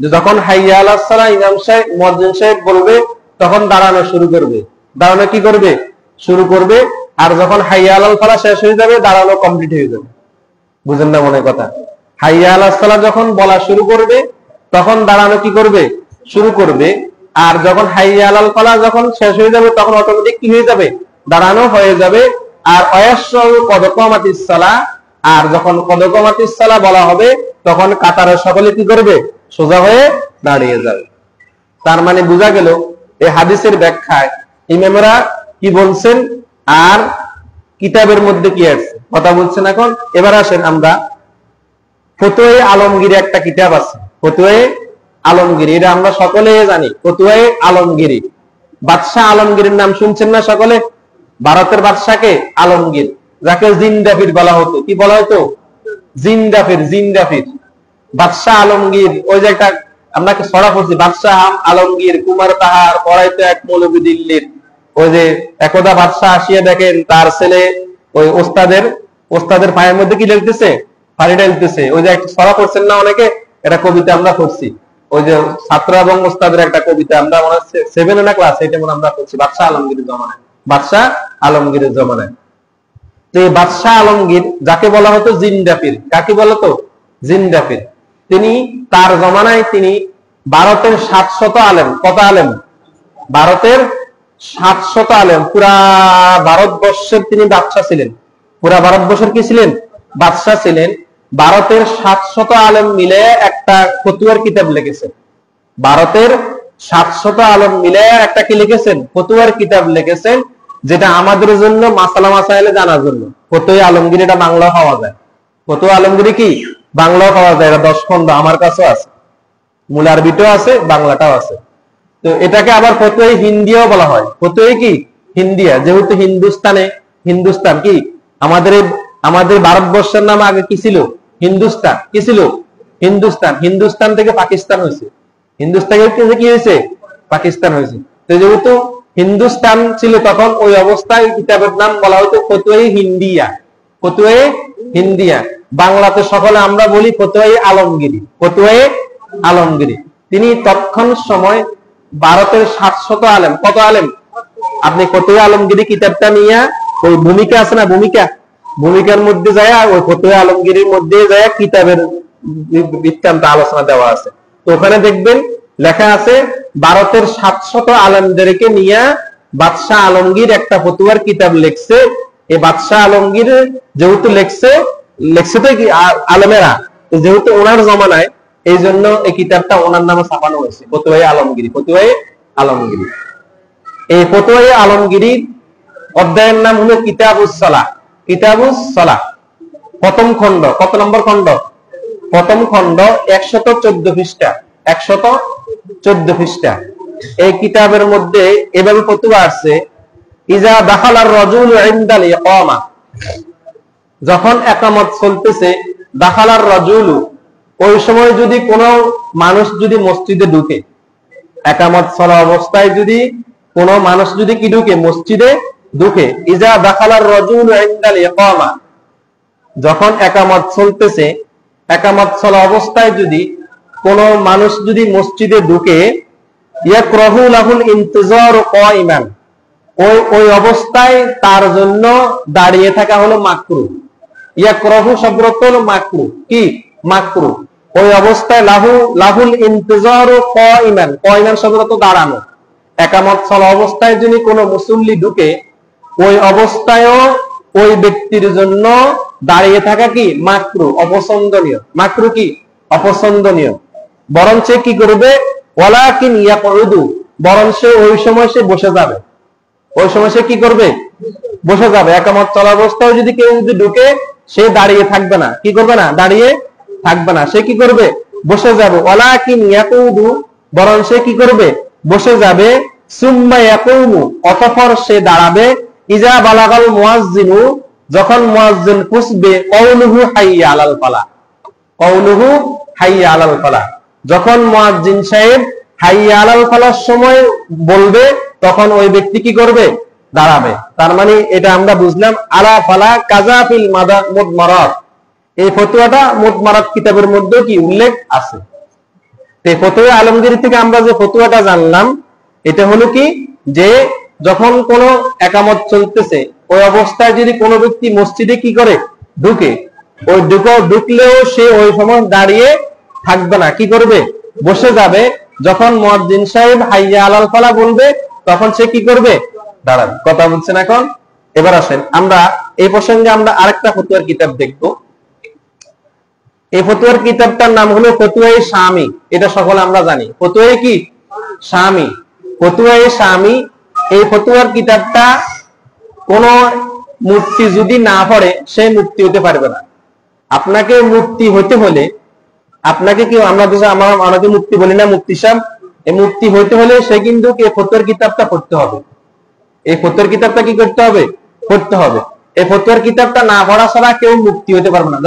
যে যখন হাইয়া আলাল সালাহ ইমাম সাহেব মুয়াজ্জিন সাহেব বলবে তখন দাঁড়ানো শুরু করবে। দাঁড়ানো কি করবে? শুরু করবে। আর যখন হাইয়া আলাল ফালাহ শেষ হয়ে যাবে দাঁড়ানো কমপ্লিট হয়ে যাবে। বুঝেন না মনে কথা? হাইয়া আলাল সালাহ যখন বলা শুরু করবে তখন দাঁড়ানো কি করবে? শুরু করবে। আর যখন হাইয়া আলাল ফালাহ যখন শেষ হয়ে যাবে তখন অটোমেটিক কি হয়ে যাবে? দাঁড়ানো হয়ে যাবে। আর অয়াসরু কদ কামাতিস সালাহ, আর যখন কদ কামাতিস সালাহ বলা হবে তখন কাতারের সকলে কি করবে? সোজা হয়ে দাঁড়িয়ে যাবে। তার মানে বোঝা গেল এই হাদিসের ব্যাখ্যায় ইমামরা কি বলছেন আর কিতাবের মধ্যে কি আছে কথা বলছেন। এখন এবার আসেন আমরা ফতোয়া আলমগীর একটা কিতাব আছে, ফতোয়া আলমগীর, এটা আমরা সকলে জানি। ফতোয়া আলমগীর, বাদশাহ আলমগীরের নাম শুনছেন না সকলে? ভারতের বাদশাকে আলমগীর, যাকে জিন্দাফির বলা হতো। কি বলা হতো? জিন্দাফির। জিন্দাফির বাদশাহ আলমগীর। ওই যে একটা আমরা ছড়া পড়ছি, বাদশাহ আলমগীর কুমার তাহার পড়াইতো এক মৌলবী দিল্লির। ওই যে একদা বাদশাহ আসিয়া দেখেন তার ছেলে ওই ওস্তাদের পায়ের মধ্যে কি লিখতেছে? পানি ঢালতেছে। ওই যে একটা ছড়া পড়ছেন না অনেকে, এটা কবিতা আমরা পড়ছি। ওই যে ছাত্র এবং ওস্তাদের একটা কবিতা, আমরা মনে হচ্ছে 7 না ক্লাস 8 মনে আমরা পড়ছি, বাদশাহ আলমগীরের জমানায়। বাদশাহ আলমগীরের জমানায় তো এই বাদশাহ আলমগীর যাকে বলা হতো জিন্দাফির। কাকে বলা হতো? জিন্দাফির। তিনি তার জমানায় তিনি ভারতের 700 আলেম, কত আলেম? ভারতের 700 আলেম, পুরা ভারতবর্ষের তিনি বাদশাহ ছিলেন। পুরা ভারতবর্ষের কি ছিলেন? বাদশাহ ছিলেন। ভারতের 700 আলেম মিলে একটা ফতোয়ার কিতাব লিখেছেন। ভারতের 700 আলেম মিলে একটা কি লিখেছেন? ফতোয়ার কিতাব লিখেছেন, যেটা আমাদের জন্য মাসালা মাসাইলে জানার জন্য। ফতোয়া আলমগীর এটা বাংলা পাওয়া যায়। ফতোয়া আলমগীর কি বাংলা পাওয়া যায়, এটা 10 খন্ড আমার কাছেও আছে, মূল আরবিটাও আছে, বাংলাটাও আছে। তো এটাকে আবার ফতোয়া হিন্দিও বলা হয়। ফতোয়া কি হিন্দিয়া, যেহেতু হিন্দুস্তান কি আমাদের ভারতবর্ষের নাম আগে কি ছিল? হিন্দুস্তান। কি ছিল? হিন্দুস্তান। হিন্দুস্তান থেকে পাকিস্তান হয়েছে, হিন্দুস্তান থেকে কি হয়েছে? পাকিস্তান হয়েছে। তো যেহেতু হিন্দুস্তান ছিল তখন ওই অবস্থায় কিতাবের নাম বলা হতো ফতোয়া হিন্দিয়া। ফতোয়া হিন্দিয়া। বাংলাতে সকলে আমরা বলি ফতোয়া আলমগীরি। ফতোয়া আলমগীরি। তিনি তৎক্ষণ সময় ভারতের 700 আলেম, কত আলেম? আপনি ফতোয়া আলমগীরি কিতাবটা নিয়ে ওই ভূমিকা আছে না, ভূমিকা ভূমিকার মধ্যে যায় ওই ফতোয়া আলমগীরের মধ্যে যায় কিতাবের বৃত্তান্ত আলোচনা দেওয়া আছে। তো ওখানে দেখবেন লেখা আছে ভারতের 700 আলেমদেরকে নিয়ে বাদশাহ আলমগীর একটা ফতোয়ার কিতাব লিখছে। এই বাদশাহ আলমগীর যেহেতু লিখছে তো কি আলেমেরা, যেহেতু ওনার জমানায়, এই জন্য এই কিতাবটা ওনার নামে ছাপানো হয়েছে, ফতোয়া আলমগীরি। এই ফতোয়া আলমগীরির অধ্যায়ের নাম হলো কিতাবুস সালাহ। কিতাবুস সালাহ প্রথম খণ্ড, কত নম্বর খণ্ড? প্রথম খণ্ড, 114 পৃষ্ঠা। 114 পৃষ্ঠা। এই কিতাবের মধ্যে এভাবে ফতোয়া আছে, ইজা দাখালার রাজুলু ইনদাল ইকামা, যখন একামত চলতেছে, দাখালার রাজুলু, ওই সময় যদি কোনো মানুষ যদি মসজিদে ঢুকে, একামত চলা অবস্থায় যদি কোনো মানুষ যদি কি ঢুকে, মসজিদে ঢুকে, ইজা দাখালার রাজুলু ইনদাল ইকামা, যখন একামত চলতেছে, একামত চলা অবস্থায় যদি কোনো মানুষ যদি মসজিদে ঢুকে, ইয়াকরাহু লাহুল ইনতিজারু কাইমান, ওই অবস্থায় তার জন্য দাঁড়িয়ে থাকা হলো মাকরুহ। ইয়াকরাহু শব্দটা হলো মাকরুহ, কি মাকরুহ। ওই অবস্থায় লাহুল ইনতিজারু কাইমান, কাইমান শব্দটা তো দাঁড়ানো। একামত চলা অবস্থায় যদি কোনো মুসল্লি ঢুকে, ওই অবস্থায়ও ওই ব্যক্তির জন্য দাঁড়িয়ে থাকা কি মাকরুহ, অপছন্দনীয়। মাকরুহ কি অপছন্দনীয়। বরং সে কি করবে, ওয়ালাকিন ইয়াকুদু, বরং সে ওই সময় সে বসে যাবে। ওই সময় সে কি করবে, বসে যাবে। একামত চলা অবস্থায় যদি কেউ যদি ঢুকে, সে দাঁড়িয়ে থাকবে না, কি করবে না, দাঁড়িয়ে থাকবে না, সে কি করবে, বসে যাবে। ওয়ালাকিন ইয়াকুদু, বরং সে কি করবে, বসে যাবে। সুম্মা ইয়াকুমু, অতঃপর সে দাঁড়াবে। ইজা বালাগাল মুয়াজ্জিনু, যখন মুয়াজ্জিন পুছবে, কওলুহু হাইয়া আলাল ফালাহ, কওলুহু হাইয়া আলাল ফালাহ, যখন মুয়াজ্জিন সাহেব হাইয়া আলাল ফালাহর সময় বলবে, তখন ওই ব্যক্তি কি করবে, দাঁড়াবে। তার মানে এটা আমরা বুঝলাম আলা ফালা কাজা ফিল মুদমারাত, এই ফতোয়াটা মুদমারাত কিতাবের মধ্যে কি উল্লেখ আছে। এই ফতোয়া আলমগীরি থেকে আমরা যে ফতোয়াটা জানলাম, এটা হলো কি, যে যখন কোন একামত চলতেছে, ওই অবস্থায় যদি কোনো ব্যক্তি মসজিদে কি করে, ঢুকে, ওই ঢুকলেও সে ওই সময় দাঁড়িয়ে থাকবে না, কি করবে, বসে যাবে। যখন মুয়াজ্জিন সাহেব হাইয়া আলাল ফালাহ বলবে, তখন সে কি করবে, দাঁড়াবে। কথা বলছেন এখন? এবার আসেন আমরা এই প্রসঙ্গে আমরা আরেকটা ফতোয়ার কিতাব দেখব। এই ফতোয়ার কিতাবটার নাম হলো ফতোয়ায়ে শামি। এটা সকলে আমরা জানি, ফতোয়ায়ে কি শামি, ফতোয়ায়ে শামি। এই ফতোয়ার কিতাবটা কোন মুফতি যদি না পড়ে, সে মুফতি হতে পারবে না। আপনাকে মুফতি হতে হলে, আপনাকে কি আমাকে মুফতি বলি না, মুফতি সাহেব, এই মুফতি হইতে হলে সে কিন্তু এই ফতোয়ার কিতাবটা পড়তে হবে। এই ফতোয়ার কিতাবটা কি করতে হবে, পড়তে হবে। এই ফতোয়ার কিতাবটা না পড়া ছাড়া কেউ মুফতি হতে পারবে না।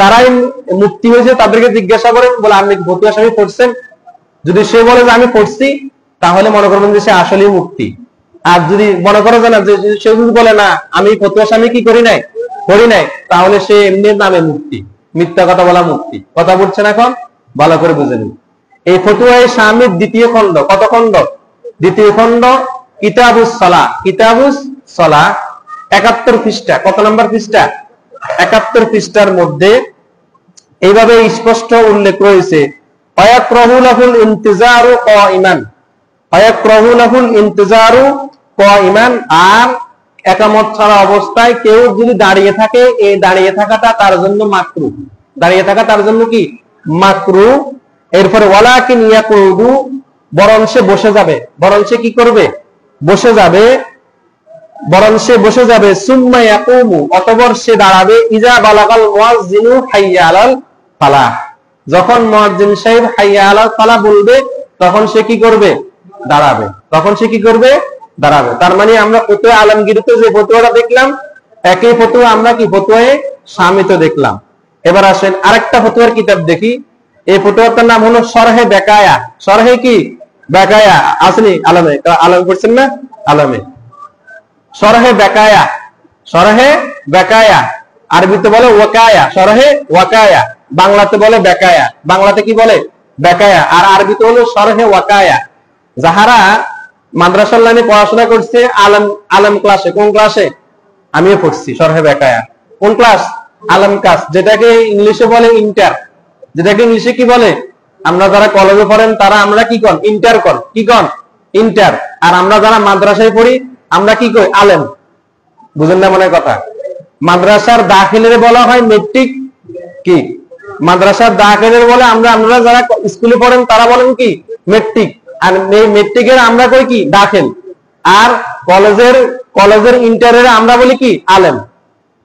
যারাই মুফতি হয়েছে তাদেরকে জিজ্ঞাসা করেন, বলে আপনি ফতোয়া স্বামী পড়ছেন? যদি সে বলে যে আমি পড়ছি, তাহলে মনে করবেন যে সে আসলেই মুফতি। আর যদি মনে করে যে না, সে যদি বলে না আমি ফতোয়া স্বামী কি করি নাই, তাহলে সে এমনি নামে মুফতি, মিথ্যা কথা বলা মুফতি। কথা বলছেন এখন? ভালো করে বুঝে নিন। এই ফতোয়ায়ে শামির দ্বিতীয় খণ্ড, কত খণ্ড? দ্বিতীয় খণ্ড, কিতাবুস সালাহ। কিতাবুস সালাহ 71 পৃষ্ঠা। কত নম্বর পৃষ্ঠা? 71 পৃষ্ঠার মধ্যে এইভাবে স্পষ্ট উল্লেখ রয়েছে, ওয়ায়াকরাহু লাহুল ইনতিজারু কাইমান, ওয়ায়াকরাহু লাহুল ইনতিজারু কাইমান। আর একামত ছাড়া অবস্থায় কেউ যদি দাঁড়িয়ে থাকে, এই দাঁড়িয়ে থাকাটা তার জন্য মাকরুহ। দাঁড়িয়ে থাকা তার জন্য কি মাকরুহ। এরপরে ওয়ালাকিন ইয়াকুদু, বরং সে বসে যাবে। বরং সে কি করবে, বসে যাবে। বরং সে বসে যাবে। সুম্মা ইয়াকুমু, অতঃপর সে দাঁড়াবে। ইজা বালাগাল মুয়াজ্জিনু হাইয়া আলাল ফালাহ, যখন মুয়াজ্জিন সাহেব হাইয়া আলাল ফালাহ বলবে, তখন সে কি করবে, দাঁড়াবে। তখন সে কি করবে, দাঁড়াবে। তার মানে আমরা ফতোয়া আলমগীরিতে যে ফতোয়াটা দেখলাম, একই ফতোয়া আমরা কি ফতোয়ায়ে শামিতে দেখলাম। এবার আসেন আরেকটা ফতোয়ার কিতাব দেখি। এই ফতোয়াটার নাম হলো শরহে বেকায়া। শরহে কি বেকায়া আসেনি আলমে, আলমে পড়ছেন না? আলমে শরহে বেকায়া। শরহে বেকায়া আরবিতে বলে ওয়াকায়া, শরহে ওয়াকায়া। বাংলাতে বলে বেকায়া। বাংলাতে কি বলে, বেকায়া। আর আরবিতে হলো শরহে ওয়াকায়া। যাহারা মাদ্রাসার লাইনে পড়াশোনা করছে, আলম ক্লাসে, কোন ক্লাসে? আমিও পড়ছি শরহে বেকায়া। কোন ক্লাস? আলম ক্লাস, যেটাকে ইংলিশে বলে ইন্টার। যেটাকে ইংলিশে কি বলে? আমরা যারা কলেজে পড়েন তারা আমরা কি কন? ইন্টার কন। কি কন? ইন্টার। আর আমরা যারা মাদ্রাসায় পড়ি আমরা কি কই? আলেম। বুঝেন না মনে কথা? মাদ্রাসার দাখিলের বলা হয় মেট্রিক। কি মাদ্রাসার দাখিলের বলে আমরা যারা স্কুলে পড়েন তারা বলেন কি? মেট্রিক। আর এই মেট্রিকের আমরা কই কি? দাখিল। আর কলেজের ইন্টারের আমরা বলি কি? আলেম।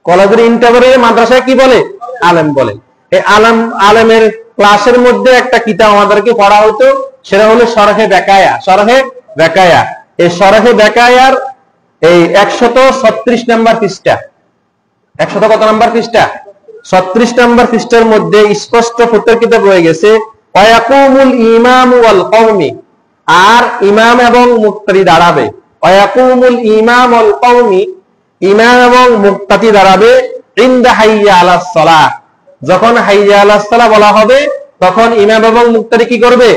কলেজের ইন্টারের মাদ্রাসায় কি বলে? আলেম বলে। এই আলেমের ক্লাসের মধ্যে একটা কিতাব আমাদেরকে পড়া হতো, সেটা হলো শরহে বেকায়া। শরহে বেকায়া। এই শরহে বেকায়ার এই 136 নম্বর পৃষ্ঠা। 100 কত নম্বর পৃষ্ঠা? 36 নম্বর পৃষ্ঠার মধ্যে স্পষ্ট ফতোয়ার কিতাব রয়ে গেছে, ওয়ায়াকুমুল ইমামু ওয়াল কওমি, আর ইমাম এবং মুক্তাদি দাঁড়াবে। ওয়ায়াকুমুল ইমাম ওয়াল কওমি, ইমাম এবং মুক্তাদি দাঁড়াবে ইনদা হাইয়া আলাস সালাহ, যখন হাইয়া আলাস সালাহ বলা হবে তখন ইমাম এবং মুক্তাদি কি করবে?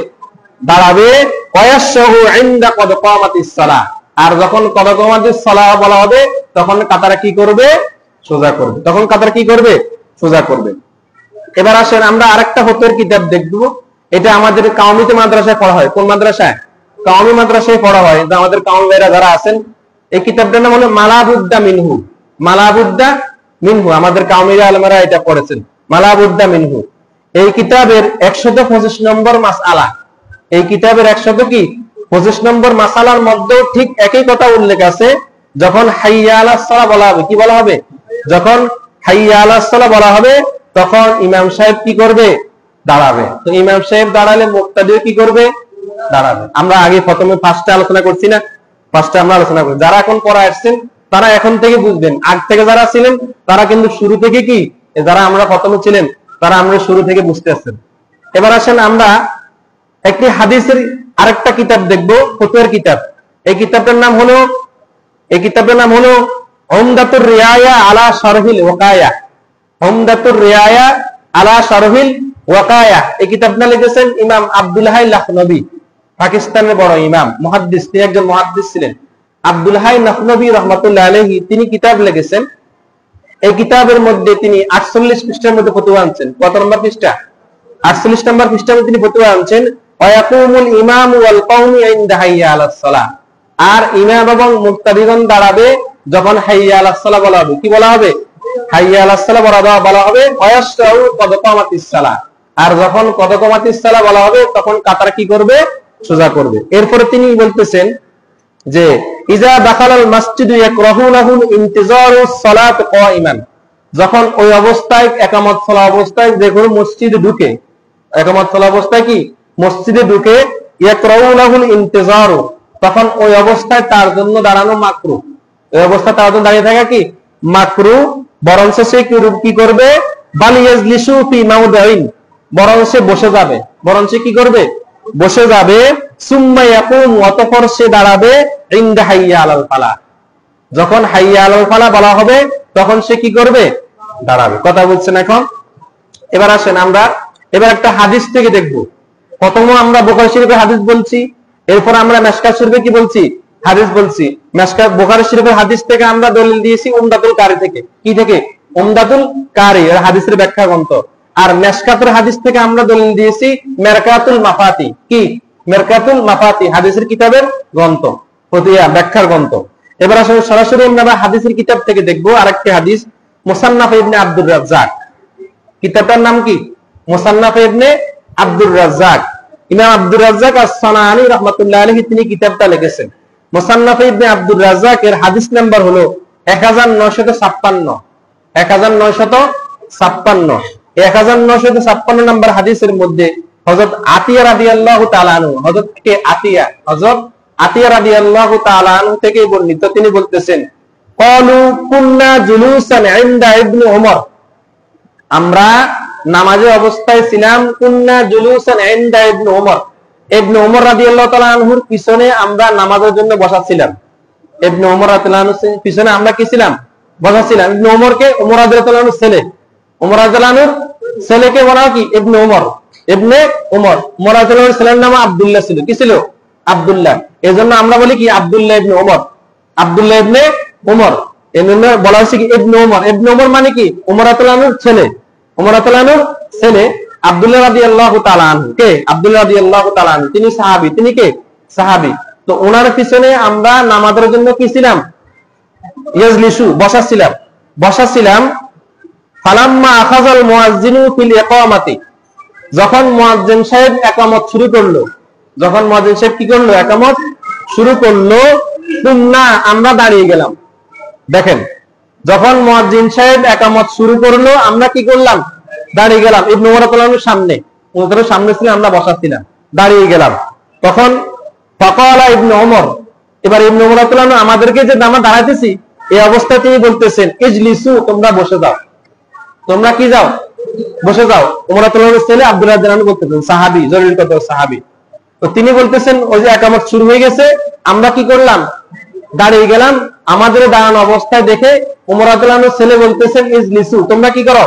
দাঁড়াবে। ওয়ায়াশহু ইনদা কদ কামাতিস সালাহ, আর যখন কদ কামাতিস সালাহ বলা হবে তখন কাতার কি করবে? সোজা করবে। তখন কাতার কি করবে? সোজা করবে। এবার আসেন আমরা আরেকটা ফতোয়ার কিতাব দেখব। এটা আমাদের কাওমিতে মাদ্রাসায় পড়া হয়। কোন মাদ্রাসায়? কাওমি মাদ্রাসায় পড়া হয়। আমাদের কাওমি ভাইরা যারা আছেন, এই কিতাবটার নাম হলো মালাবুদ্দা মিনহু। মালাবুদ্দা মিনহু, আমাদের কাওমিরা আলেমরা এটা পড়েছেন। মালাবুদ্দা মিনহু এই কিতাবের 125 নম্বর মাসআলা। এই কিতাবের 125 নম্বর মাসআলার মধ্যে ঠিক একই কথা উল্লেখ আছে। যখন হাইয়া আলাস সালাহ বলা হবে, কি বলা হবে? যখন হাইয়া আলাস সালাহ বলা হবে তখন ইমাম সাহেব কি করবে? দাঁড়াবে। তো ইমাম সাহেব দাঁড়ালে মুক্তাদিও কি করবে? দাঁড়াবে। আমরা আগে প্রথমে ফার্স্টে আলোচনা করছি না? ফার্স্টে আমরা আলোচনা করি। যারা এখন পড়া আসছেন তারা এখন থেকে বুঝবেন। আগ থেকে যারা ছিলেন তারা কিন্তু শুরু থেকে কি, যারা আমরা প্রথমে ছিলেন তারা আমরা শুরু থেকে বুঝতে আসছেন। এবার আসেন আমরা একটি হাদিসের আরেকটা কিতাব দেখব, ফতোয়ার কিতাব। এই কিতাবটার নাম হলো উমদাতুর রিয়ায়া আলা শারহিল ওয়াকায়া। উমদাতুর রিয়ায়া আলা শারহিল ওয়াকায়া। এই কিতাবটা লিখেছেন ইমাম আব্দুল হাই লাখনবী, পাকিস্তানের বড় ইমাম মুহাদ্দিস। তিনি একজন মুহাদ্দিস ছিলেন। আব্দুল হাই লাখনবী রাহমাতুল্লাহ আলাইহি তিনি কিতাব লিখেছেন। এই কিতাবের মধ্যে তিনি 48 পৃষ্ঠার মধ্যে ফতোয়া আনছেন। কত নম্বর পৃষ্ঠা? 48 নম্বর পৃষ্ঠার মধ্যে তিনি ফতোয়া আনছেন, ওয়ায়াকুমুল ইমামু ওয়াল কওমি ইনদা হাইয়া আলাস সালাহ, আর ইমাম এবং মুক্তাদিগণ দাঁড়াবে যখন হাইয়া আলাস সালাহ বলা হবে। কি বলা হবে? হাইয়া আলাস সালাহ বলা হবে। ওয়ায়াশরাউ কদ কামাতিস সালাহ, আর যখন কদ কামাতিস সালাহ বলা হবে তখন কাতার কি করবে? সোজা করবে। এরপরে তিনি বলতেছেন যে ইজা দাখালাল মাসজিদু ইয়াকরাহুনাহুল ইনতিজারুস সালাত কাইমান, যখন ওই অবস্থায় একামত সালাহ অবস্থায় যে কোনো মসজিদে ঢুকে, একামত সালাহ অবস্থায় কি মসজিদে ঢুকে, ইয়াকরাহুনাহুল ইনতিজারু, তখন ওই অবস্থায় তার জন্য দাঁড়ানো মাকরুহ। ওই অবস্থায় তার জন্য দাঁড়িয়ে থাকা কি? মাকরুহ। বরঞ্চ সে কি করবে? বাল ইয়াজলিসু ফি মাউদাইন, বরং সে বসে যাবে। বরং সে কি করবে? বসে যাবে। সুম্মা ইয়াকুম, অতঃপর সে দাঁড়াবে ইনদা হাইয়া আলাল ফালাহ, যখন হাইয়া আলাল ফালাহ বলা হবে তখন সে কি করবে? দাঁড়াবে। কথা বলছেন এখন? এবার আসেন আমরা একটা হাদিস থেকে দেখব। প্রথমে আমরা বুখারী শরীফের হাদিস বলছি, এরপর আমরা মিশকাত শরীফে কি বলছি? হাদিস বলছি। বুখারী শরীফের হাদিস থেকে আমরা দলিল দিয়েছি উমদাতুল কারি থেকে। কি থেকে? উমদাতুল কারি এর হাদিসের ব্যাখ্যা গ্রন্থ। আর মিশকাতের হাদিস থেকে আমরা দলিল দিয়েছি মিরকাতুল মাফাতি। কি? মিরকাতুল মাফাতি হাদিসের কিতাবের গ্রন্থ, ব্যাখ্যার গ্রন্থ। এবার আসলে সরাসরি আমরা হাদিসের কিতাব থেকে দেখব আরেকটি হাদিস, মুসান্নাফ ইবনে আব্দুর রাজ্জাক। কিতাবটার নাম কি? মুসান্নাফ ইবনে আব্দুর রাজ্জাক। ইমাম আব্দুর রাজ্জাক আস-সানাআনী রাহমাতুল্লাহ আলাইহি তিনি কিতাবটা লিখেছেন। মুসান্নাফ ইবনে আব্দুর রাজ্জাক এর হাদিস নাম্বার হলো 1956। 1956। 1956 নম্বর হাদিসের মধ্যে হযরত আতিয়া রাদিয়াল্লাহু তাআলা আনহু, হযরত আতিয়া রাদিয়াল্লাহু তাআলা আনহু থেকে বর্ণিত, তিনি বলতেছেন, ক্বালু কুননা জুলুসান ইনদা ইবনে ওমর, আমরা নামাজে অবস্থায় ছিলাম, কুননা জুলুসান ইনদা ইবনে ওমর, ইবনে ওমর রাদিয়াল্লাহু তাআলা আনহুর পিছনে আমরা নামাজের জন্য বসা ছিলাম। ইবনে ওমর রাদিয়াল্লাহু আনহুর পিছনে আমরা কি ছিলাম? বসা ছিলাম। ইবনে ওমরকে ওমর রাদিয়াল্লাহু আনহুর ছেলে, ওমর রাদিয়াল্লাহু আনহুর ছেলেকে বলা হয় কি? ইবনে ওমর। ইবনে ওমর, ওমর রাদিয়াল্লাহু আনহুর ছেলের নাম আব্দুল্লাহ ছিল। কি ছিল? আব্দুল্লাহ। এজন্য আমরা বলি কি? আব্দুল্লাহ ইবনে ওমর, আব্দুল্লাহ ইবনে ওমর। এর জন্য বলা হচ্ছে কি ইবনে ওমর। ইবনে ওমর মানে কি? ওমর রাদিয়াল্লাহু আনহুর ছেলে। ওমর রাদিয়াল্লাহু আনহুর ছেলে আব্দুল্লাহ রাদিয়াল্লাহু তাআলা আনহু। কে? আব্দুল্লাহ রাদিয়াল্লাহু তাআলা আনহু। তিনি সাহাবী। তিনি কে? সাহাবী। তো ওনার পিছনে আমরা নামাজের জন্য কি ছিলাম? ইয়াজলিসু, বসাছিলাম। ফালাম্মা আখাযাল মুয়াজ্জিনু ফিল ইকামাতি, যখন মুয়াজ্জিন সাহেব ইকামত শুরু করলো, যখন মুয়াজ্জিন সাহেব কি করলো? ইকামত শুরু করলো। কুমনা, আমরা দাঁড়িয়ে গেলাম। দেখেন, যখন মুয়াজ্জিন সাহেব ইকামত শুরু করলো, আমরা কি করলাম? দাঁড়িয়ে গেলাম। ইবনে ওমর রাদিয়াল্লাহু আনহু সামনে, ওদের সামনে ছিল, আমরা বসাছিলাম, দাঁড়িয়ে গেলাম। তখন ফাকালা ইবনে ওমর, এবার ইবনে ওমর রাদিয়াল্লাহু আনহু আমাদেরকে যে আমরা দাঁড়াইতেছি এই অবস্থায় তিনি বলতেছেন ইজলিসু, তোমরা বসে যাও। তোমরা কি যাও? বসে যাও। ওমর রাদিয়াল্লাহু আনহুর ছেলে আব্দুল্লাহ রাদিয়াল্লাহু আনহু বলতেছেন, সাহাবী, জলিল কদর সাহাবী। তো তিনি বলতেছেন ওই যে ইকামত শুরু হয়ে গেছে, আমরা কি করলাম? দাঁড়িয়ে গেলাম। আমাদের দাঁড়ানো অবস্থায় দেখে ওমর রাদিয়াল্লাহু আনহুর ছেলে বলতেছেন ইজলিসু, তোমরা কি করো?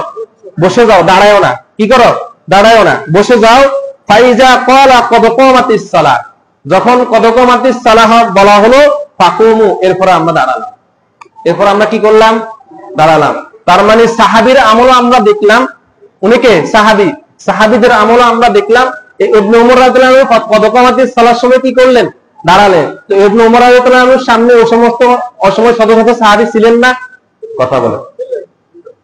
বসে যাও, দাঁড়ায়ও না। কি করো? দাঁড়ায়ও না, বসে যাও। ফাইজা ক্বালা কদ কামাতিস সালাহ, যখন কদ কামাতিস সালাহ বলা হলো, ফাকুমু, এরপর আমরা দাঁড়ালাম। এরপর আমরা কি করলাম? দাঁড়ালাম। তার মানে সাহাবীর আমল আমরা দেখলাম। উনি কে? সাহাবী। সাহাবীদের আমল আমরা দেখলাম। ইবনে ওমর রাদিয়াল্লাহু আনহু কদ কামাতিস সালাহর সময় কি করলেন? দাঁড়ালেন। তো ইবনে ওমর রাদিয়াল্লাহু আনহুর সামনে ওই সমস্ত অসময় শত শত সাহাবী ছিলেন না? কথা বলে,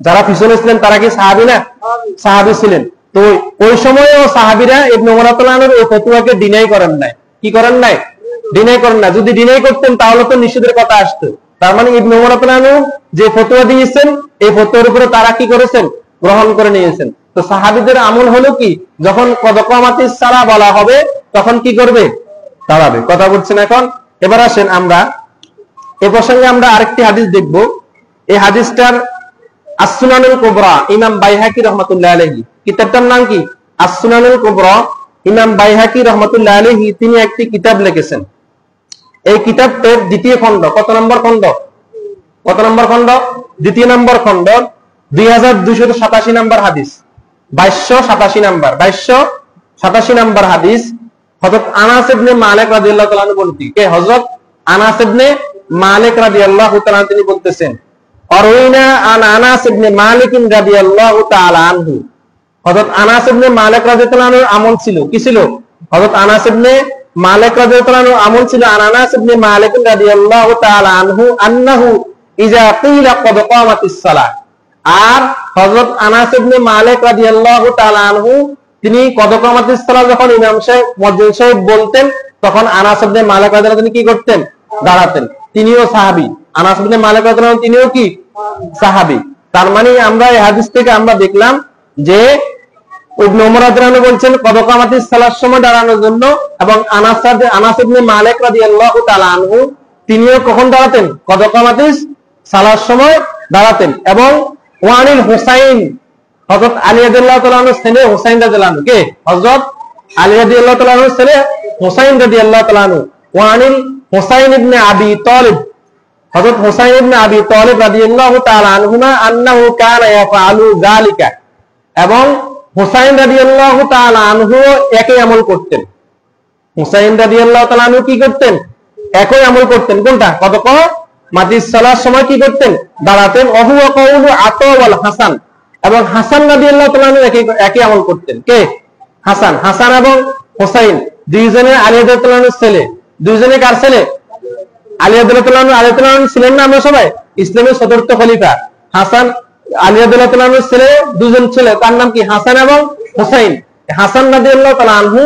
যারা পিছনে ছিলেন তারা কি সাহাবী না? সাহাবী ছিলেন। তো ওই সময়েও সাহাবীরা ইবনে ওমর রাদিয়াল্লাহু আনহুর এই ফতোয়াকে ডিনাই করেন নাই। কি করেন নাই? ডিনাই করেন না। যদি ডিনাই করতেন তাহলে তো নিষেধের কথা আসতো। তার মানে ইবনে ওমর রাদিয়াল্লাহু আনহু যে ফতোয়া দিয়েছেন, এই ফতোয়ার উপরে তারা কি করেছেন? গ্রহণ করে নিয়েছেন। তো সাহাবীদের আমল হলো কি? যখন কদ কামাতিস সালাহ বলা হবে তখন কি করবে? দাঁড়াবে। কথা বলছেন এখন। এবার আসেন আমরা এই প্রসঙ্গে আমরা আরেকটি হাদিস দেখব। এই হাদিসটার আস-সুনানুল কুবরা, ইমাম বাইহাকি রাহমাতুল্লাহ আলাইহি, কিতাবটার নাম কি? আস-সুনানুল কুবরা। ইমাম বাইহাকি রাহমাতুল্লাহ আলাইহি তিনি একটি কিতাব লিখেছেন। এই কিতাবটির দ্বিতীয় খণ্ড, কত নম্বর খণ্ড? কত নম্বর খণ্ড? দ্বিতীয় নম্বর খণ্ড, 2287 নম্বর হাদিস, 2287 নম্বর, 2287 নম্বর হাদিস। হযরত আনাস ইবনে মালিক রাদিয়াল্লাহু তাআলা আনহু বলতি, কে? হযরত আনাস ইবনে মালিক রাদিয়াল্লাহু তাআলা তিনি বলতেছেন, আরওয়াইনা আন আনাস ইবনে মালিক রাদিয়াল্লাহু তাআলা আনহু। হযরত আনাস ইবনে মালিক রাদিয়াল্লাহু আনহুর আমল ছিল, কি ছিল? হযরত আনাস ইবনে মালিক রাদিয়াল্লাহু আনহুর আমল ছিল, আনাস ইবনে মালিক রাদিয়াল্লাহু তাআলা আনহু আন্নাহু ইজা কিলা কদ কামাতিস সালাহ। আর হযরত আনাস ইবনে মালিক রাদিয়াল্লাহু তাআলা আনহু তিনি কদ কামাতিস সালাহ যখন ইমাম সাহেব, মুয়াজ্জিন সাহেব বলতেন, তখন আনাস ইবনে মালিক রাদিয়াল্লাহু তিনি কি করতেন? দাঁড়াতেন। তিনিও সাহাবী। আনাস ইবনে মালিক রাদিয়াল্লাহু আনহু তিনিও কি? সাহাবী। তার মানে আমরা এই হাদিস থেকে আমরা দেখলাম যে ইবনে ওমর রাদিয়াল্লাহু আনহু বলছেন কদ কামাতিস সালাহর সময় দাঁড়ানোর জন্য, এবং আনাস ইবনে মালিক রাদিয়াল্লাহু তাআলা আনহু তিনিও কখন দাঁড়াতেন? কদ কামাতিস সালাহর সময় দাঁড়াতেন। এবং ওয়ানিল হুসাইন, হযরত আলী রাদিয়াল্লাহু তাআলা আনহুর ছেলে হুসাইন রাদিয়াল্লাহু আনহু, কে? হযরত আলী রাদিয়াল্লাহু তাআলা আনহুর ছেলে হুসাইন রাদিয়াল্লাহু তাআলা আনহু। ওয়ানিল হুসাইন ইবনে আবি তালিব, হযরত হুসাইন ইবনে আবি তালিব রাদিয়াল্লাহু তাআলা আনহুমা আন্নাহু কানা ইয়াফআলু যালিকা, এবং হুসাইন রাদিয়াল্লাহু তাআলা আনহু একই আমল করতেন। হুসাইন রাদিয়াল্লাহু তাআলা আনহু কি করতেন? একই আমল করতেন। কোনটা? কদ কামাতিস সালাহর সময় কি করতেন? দাঁড়াতেন। ওহু কাউলু আতা ওয়াল হাসান, এবং হাসান রাদিয়াল্লাহু তাআলা আনহু একই আমল করতেন। কে? হাসান। হাসান এবং হুসাইন দুইজনে আলী রাদিয়াল্লাহু তাআলা আনহুর ছেলে। দুইজনে কার ছেলে? আলী রাদিয়াল্লাহু তাআলা আনহু। আলী রাদিয়াল্লাহু তাআলা আনহু ছিলেন না আমরা সবাই ইসলামের চতুর্থ খলিফা। হাসান, আলী রাদিয়াল্লাহু তাআলা আনহুর ছেলে, দুজন ছেলে, তার নাম কি? হাসান এবং হুসাইন। হাসান রাদিয়াল্লাহু তাআলা আনহু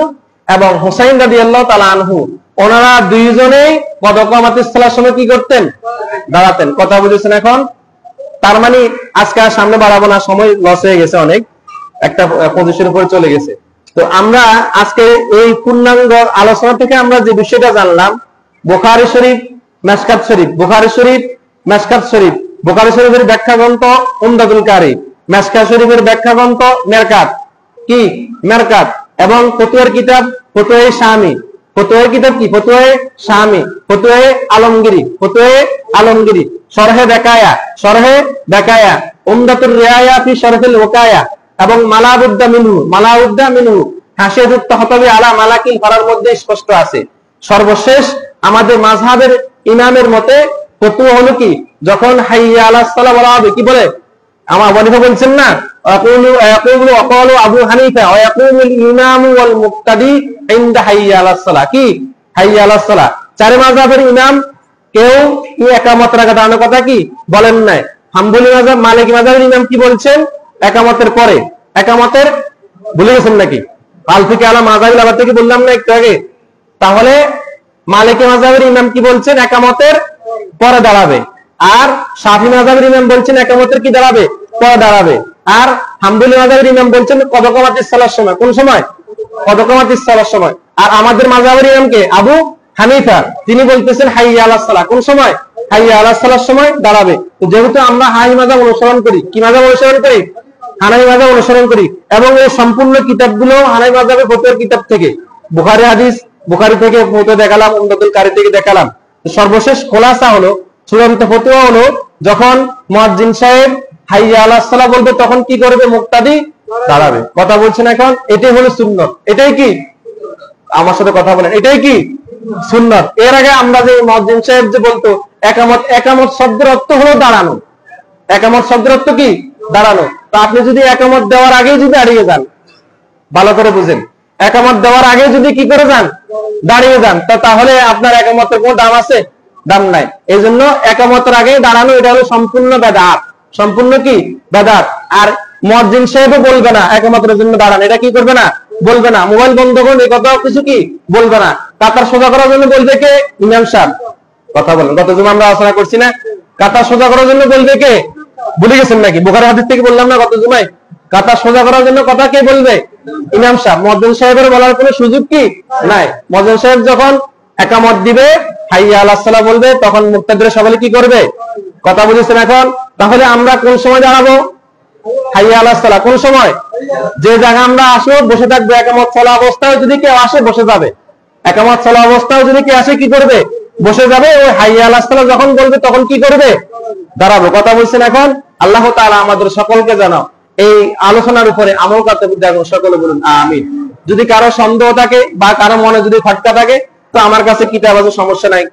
এবং হুসাইন রাদিয়াল্লাহু তাআলা আনহু, ওনারা দুইজনেই কদ কামাতিস সালাহর সময় কি করতেন? দাঁড়াতেন। কথা বুঝেছেন এখন? তার মানে আজকে আর সামনে বাড়াবো না, সময় লস হয়ে গেছে, অনেক একটা পজিশনের উপরে চলে গেছে। তো আমরা আজকে এই পূর্ণাঙ্গ আলোচনা থেকে আমরা যে বিষয়টা জানলাম, বুখারী শরীফ, মিশকাত শরীফ, বুখারী শরীফ, মিশকাত শরীফ, বুখারী শরীফের ব্যাখ্যা গ্রন্থ উমদাতুল কারী, মিশকাত শরীফের ব্যাখ্যা গ্রন্থ মেরকাত, কি? মেরকাত, এবং ফতোয়ার কিতাব ফতোয়া শামী, ফতোয়ার কিতাব কি? ফতোয়া শামী, ফতোয়া আলমগীরি, ফতোয়া আলমগীরি, শরহে বেকায়া, শরহে বেকায়া, উমদাতুর রিয়ায়া ফি শরহিল ওকায়া, এবং মালাউদ্দা মিনহু, মালাউদ্দা মিনহু, হাশিয়াতুত তাহতাবি আলা মালাকিল ফারার মধ্যে স্পষ্ট আছে। সর্বশেষ আমাদের মাযহাবের ইমামের মতে ফতোয়া হলো কি? যখন হাইয়া আলাস সালাহ বলা হবে কি বলে? আমার আবু হানিফা বলছেন না, আবু হানিফা ওয়াকুমুল ইমামু ওয়াল মুক্তাদি ইনদা হাইয়া আলাস সালাহ, কি হাইয়া আলাস সালাহ। চারি মাযহাবের ইমাম কেউ একামতের আগে দাঁড়ানোর কথা কি বলেন নাই। হাম্বলি মাযহাব, মালিকি মাযহাবের ইমাম কি বলছেন? একামতের পরে। একামতের ভুলে গেছেন নাকি? আল ফিকহ আলা মাযহাবিল আবার থেকে বললাম না একটু আগে। তাহলে মালিকি মাযহাবের ইমাম কি বলছেন? একামতের পরে দাঁড়াবে। আর শাফি মাযহাবের ইমাম বলছেন একামতের কি দাঁড়াবে? পরে দাঁড়াবে। আর হাম্বলি মাযহাবের ইমাম বলছেন কদকমাতিস সালার সময়। কোন সময়? কদকমাতিস সালার সময়। আর আমাদের মাযহাবের ইমাম কে? আবু হানিফা, তিনি বলতেছেন হাইয়া আলাস সালাহ। কোন সময়? হাইয়া আলাস সালার সময় দাঁড়াবে। তো যেহেতু আমরা হানাফি মাযহাব অনুসরণ করি, কি মাযহাব অনুসরণ করি? হানাফি মাযহাব অনুসরণ করি। এবং এই সম্পূর্ণ কিতাবগুলো হানাফি মাযহাবের ফতোয়ার কিতাব থেকে, বুখারী হাদিস, বুখারী থেকে ফতোয়া দেখালাম, উমদাতুল কারী থেকে দেখালাম। সর্বশেষ খোলাসা হলো, চূড়ান্ত ফতোয়া হলো, যখন মুয়াজ্জিন সাহেব হাইয়া আলাস সালাহ বলবে তখন কি করবে? মুক্তাদি দাঁড়াবে। কথা বলছেন এখন? এটাই হলো সুন্নাত। এটাই কি? আমার সাথে কথা বলেন, এটাই কি সুন্নাত? এর আগে আমরা যে মুয়াজ্জিন সাহেব যে বলতো একামত, একামত শব্দের অর্থ হলো দাঁড়ানো। একামত শব্দের অর্থ কি? দাঁড়ানো। তো আপনি যদি একামত দেওয়ার আগে যদি দাঁড়িয়ে যান, ভালো করে বুঝেন, একামত দেওয়ার আগে যদি কি করে যান? দাঁড়িয়ে যান, তাহলে আপনার একামতের কোনো দাম আছে? দাম নাই। এই জন্য একামতের আগে দাঁড়ানো এটা হলো সম্পূর্ণ বেদাত। সম্পূর্ণ কি? বেদাত। আর মুয়াজ্জিন সাহেবও বলবে না একামতের জন্য দাঁড়ান, এটা কি করবে না? বলবে না। মোবাইল বন্ধ করুন, এই কথাও কিছু কি বলবে না। কাতার সোজা করার জন্য বলবে কে? ইমাম সাহেব। কথা বলেন, গত জুমা আমরা আলোচনা করছি না, কাতার সোজা করার জন্য বলবে কে? ভুলে গেছেন নাকি? বুখারী হাদিস থেকে বললাম না গত জুমায়, কাতার সোজা করার জন্য কথা কে বলবে? ইমাম সাহেব। মুয়াজ্জিন সাহেবের বলার কোনো সুযোগ কি নাই। মুয়াজ্জিন সাহেব যখন একামত দিবে, হাইয়া আলাস সালাহ বলবে, তখন মুক্তাদিরা সকলে কি করবে? কথা বুঝেছেন এখন? তাহলে আমরা কোন সময় দাঁড়াবো? হাইয়া আলাস সালাহ। কোন সময়? যে জায়গা আমরা আসবো বসে থাকবো। একামত চলা অবস্থায় যদি কেউ আসে বসে যাবে। একামত চলা অবস্থায় যদি কেউ আসে কি করবে? বসে যাবে। ওই হাইয়া আলাস সালাহ যখন বলবে তখন কি করবে? দাঁড়াবো। কথা বলছেন এখন? আল্লাহ তাআলা আমাদের সকলকে জানাও এই আলোচনার উপরে আমল করতে দেখো, সকলে বলুন আমিন। যদি কারো সন্দেহ থাকে বা কারো মনে যদি খটকা থাকে, তো আমার কাছে কিতাব আছে, সমস্যা নাই।